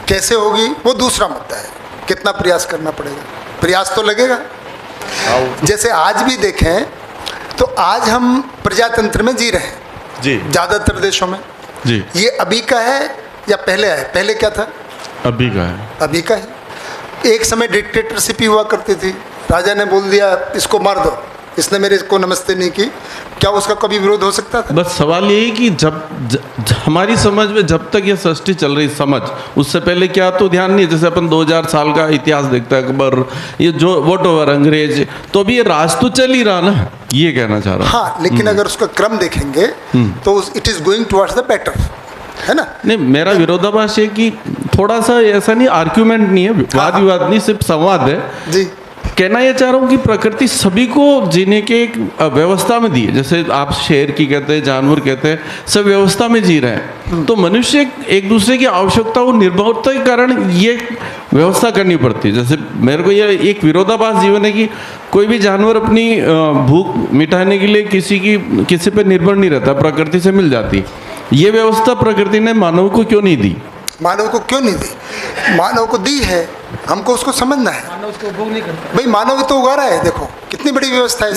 कैसे होगी, वो दूसरा मुद्दा है। कितना प्रयास करना पड़ेगा, प्रयास तो लगेगा। जैसे आज भी देखें तो आज हम प्रजातंत्र में जी रहे हैं जी, ज़्यादातर देशों में जी। ये अभी का है या पहले है? पहले क्या था? अभी का है। अभी का है। एक समय डिक्टेटरशिप ही हुआ करती थी, राजा ने बोल दिया इसको मार दो, इसने मेरे को नमस्ते नहीं की, क्या उसका कभी विरोध हो सकता था? बस सवाल यही कि जब हमारी समझ में जब तक ये सृष्टि चल रही समझ, उससे पहले क्या तो ध्यान नहीं है। जैसे अपन 2000 साल का इतिहास देखता है अकबर, ये जो वोट ओवर अंग्रेज, तो अभी ये राज तो चल ही रहा ना, ये कहना चाह रहा हूँ। हाँ, लेकिन अगर उसका क्रम देखेंगे तो it is going towards the better, है ना? नहीं, मेरा विरोधाभास है कि थोड़ा सा ऐसा नहीं, आर्ग्यूमेंट नहीं है, वाद विवाद नहीं, सिर्फ संवाद है जी। कहना ये चाह रहा हूँ कि प्रकृति सभी को जीने के एक व्यवस्था में दी है। जैसे आप शेर की कहते हैं, जानवर कहते हैं, सब व्यवस्था में जी रहे हैं। तो मनुष्य एक दूसरे की आवश्यकताओं निर्भरता के कारण ये व्यवस्था करनी पड़ती है। जैसे मेरे को ये एक विरोधाभास जीवन है कि कोई भी जानवर अपनी भूख मिटाने के लिए किसी पे निर्भर नहीं रहता, प्रकृति से मिल जाती। ये व्यवस्था प्रकृति ने मानव को क्यों नहीं दी? मानव को क्यों नहीं दी? मानव को दी है, हमको उसको समझना है। मानव उसको उपभोग नहीं करता भाई, मानव तो उगा रहा है, देखो कितनी बड़ी व्यवस्था है।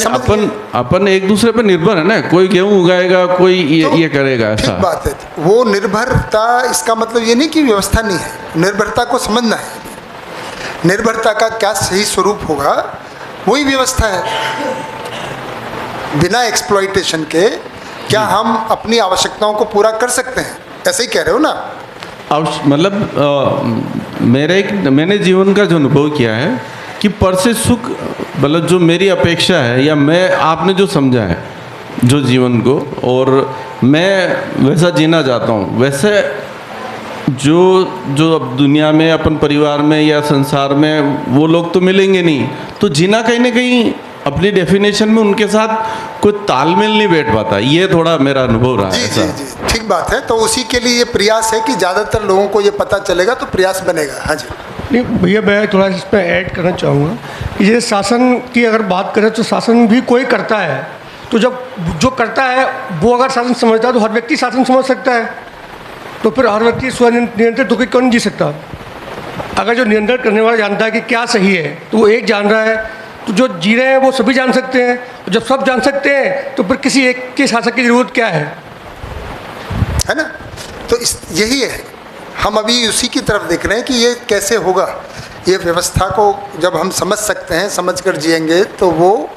अपन एक दूसरे पर निर्भर है ना, कोई गेहूं उगाएगा, कोई ये करेगा, ऐसा। ठीक बात है। वो निर्भरता, इसका मतलब ये नहीं कि व्यवस्था नहीं है, निर्भरता को समझना है। निर्भरता का क्या सही स्वरूप होगा, वही व्यवस्था है। बिना एक्सप्लॉइटेशन के क्या हम अपनी आवश्यकताओं को पूरा कर सकते हैं? ऐसे ही कह रहे हो ना? मतलब मैंने जीवन का जो अनुभव किया है कि पर से सुख, मतलब जो मेरी अपेक्षा है या आपने जो समझा है जो जीवन को, और मैं वैसा जीना चाहता हूँ, वैसे जो अब दुनिया में अपन परिवार में या संसार में वो लोग तो मिलेंगे नहीं, तो जीना कहीं ना कहीं अपनी डेफिनेशन में उनके साथ कोई तालमेल नहीं बैठ पाता। ये थोड़ा मेरा अनुभव रहा है। जी जी, ठीक बात है। तो उसी के लिए ये प्रयास है कि ज़्यादातर लोगों को ये पता चलेगा तो प्रयास बनेगा। हाँ जी। नहीं भैया, मैं थोड़ा इस पर ऐड करना चाहूँगा कि जैसे शासन की अगर बात करें तो शासन भी कोई करता है, तो जब जो करता है वो अगर शासन समझता है तो हर व्यक्ति शासन समझ सकता है। तो फिर हर व्यक्ति स्वनियंत्रित होकर क्यों नहीं जी सकता? अगर जो नियंत्रण करने वाला जानता है कि क्या सही है तो वो एक जान रहा है, तो जो जी रहे हैं वो सभी जान सकते हैं। जब सब जान सकते हैं तो फिर किसी एक के शासक की ज़रूरत क्या है ना? तो यही है, हम अभी उसी की तरफ देख रहे हैं कि ये कैसे होगा। ये व्यवस्था को जब हम समझ सकते हैं, समझ कर जिएंगे, तो वो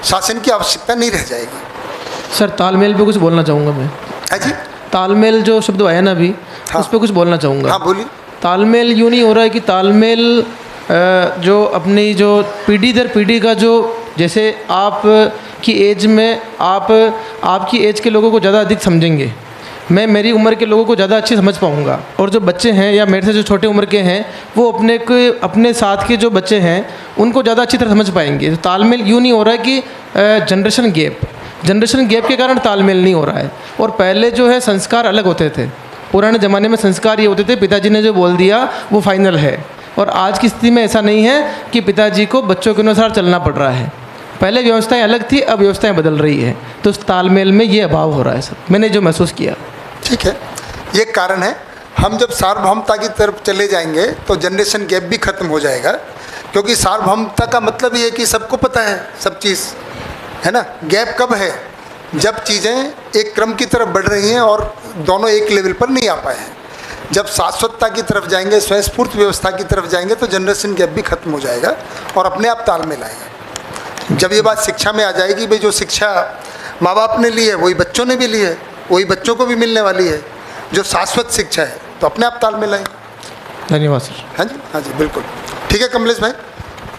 शासन की आवश्यकता नहीं रह जाएगी। सर, तालमेल पे कुछ बोलना चाहूँगा मैं। हाँ जी। तालमेल जो शब्द आया ना अभी, उस पर कुछ बोलना चाहूँगा। हाँ बोलिए। तालमेल यूँ नहीं हो रहा है कि तालमेल जो अपनी जो पीढ़ी दर पीढ़ी का जो, जैसे आप की एज में आपकी एज के लोगों को ज़्यादा अधिक समझेंगे, मैं मेरी उम्र के लोगों को ज़्यादा अच्छी समझ पाऊँगा, और जो बच्चे हैं या मेरे से जो छोटे उम्र के हैं वो अपने साथ के जो बच्चे हैं उनको ज़्यादा अच्छी तरह समझ पाएंगे। तो तालमेल यूँ नहीं हो रहा है कि जनरेशन गैप के कारण तालमेल नहीं हो रहा है। और पहले जो है संस्कार अलग होते थे, पुराने ज़माने में संस्कार ये होते थे, पिताजी ने जो बोल दिया वो फाइनल है। और आज की स्थिति में ऐसा नहीं है कि पिताजी को बच्चों के अनुसार चलना पड़ रहा है। पहले व्यवस्थाएं अलग थी, अब व्यवस्थाएं बदल रही है, तो उस तालमेल में ये अभाव हो रहा है सर, मैंने जो महसूस किया। ठीक है, ये कारण है। हम जब सार्वभौमता की तरफ चले जाएंगे तो जनरेशन गैप भी खत्म हो जाएगा, क्योंकि सार्वभौमता का मतलब ये है कि सबको पता है सब चीज़, है ना? गैप कब है? जब चीज़ें एक क्रम की तरफ बढ़ रही हैं और दोनों एक लेवल पर नहीं आ पाए हैं। जब शाश्वतता की तरफ जाएंगे, स्वयंस्फूर्त व्यवस्था की तरफ जाएंगे, तो जनरेशन गैप भी खत्म हो जाएगा और अपने आप तालमेल आएगा। जब ये बात शिक्षा में आ जाएगी, भाई जो शिक्षा माँ बाप ने ली है वही बच्चों ने भी ली है, वही बच्चों को भी मिलने वाली है, जो शाश्वत शिक्षा है, तो अपने आप तालमेल आएगा। धन्यवाद सर। हाँ जी बिल्कुल ठीक है कमलेश भाई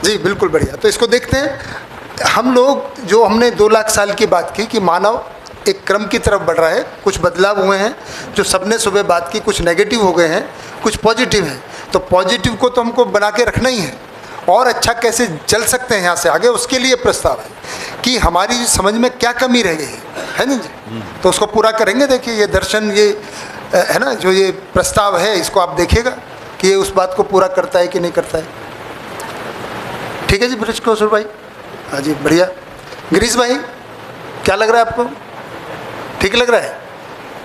जी, बिल्कुल बढ़िया। तो इसको देखते हैं हम लोग, जो हमने 2 लाख साल की बात की कि मानव एक क्रम की तरफ बढ़ रहा है, कुछ बदलाव हुए हैं जो सबने सुबह बात की, कुछ नेगेटिव हो गए हैं, कुछ पॉजिटिव हैं। तो पॉजिटिव को तो हमको बना के रखना ही है, और अच्छा कैसे चल सकते हैं यहाँ से आगे, उसके लिए प्रस्ताव है कि हमारी समझ में क्या कमी रह गई है ना जी, तो उसको पूरा करेंगे। देखिए ये दर्शन, ये है ना, जो ये प्रस्ताव है, इसको आप देखिएगा कि ये उस बात को पूरा करता है कि नहीं करता है। ठीक है जी ब्रिज कौशल भाई, हाँ जी बढ़िया। गिरीश भाई क्या लग रहा है आपको, ठीक लग रहा है?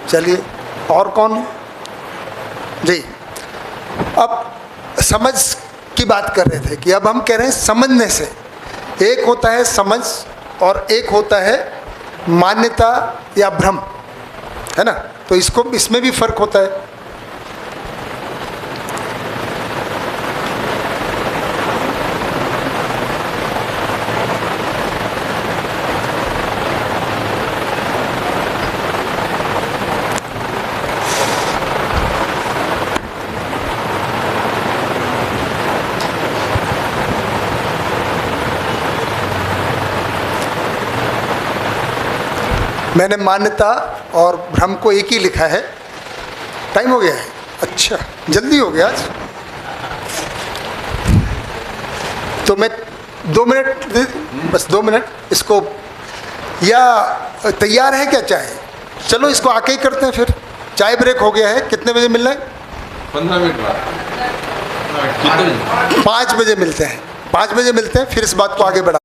चलिए, और कौन जी? अब समझ की बात कर रहे थे कि अब हम कह रहे हैं समझने से, एक होता है समझ और एक होता है मान्यता या भ्रम, है ना। तो इसको, इसमें भी फर्क होता है। मैंने मान्यता और भ्रम को एक ही लिखा है। टाइम हो गया है? अच्छा, जल्दी हो गया आज। तो मैं 2 मिनट, बस 2 मिनट इसको, या तैयार है क्या चाय? चलो इसको आके ही करते हैं फिर। चाय ब्रेक हो गया है, कितने बजे मिलना है? 15 मिनट बाद 5 बजे मिलते हैं, 5 बजे मिलते हैं, फिर इस बात को आगे बढ़ा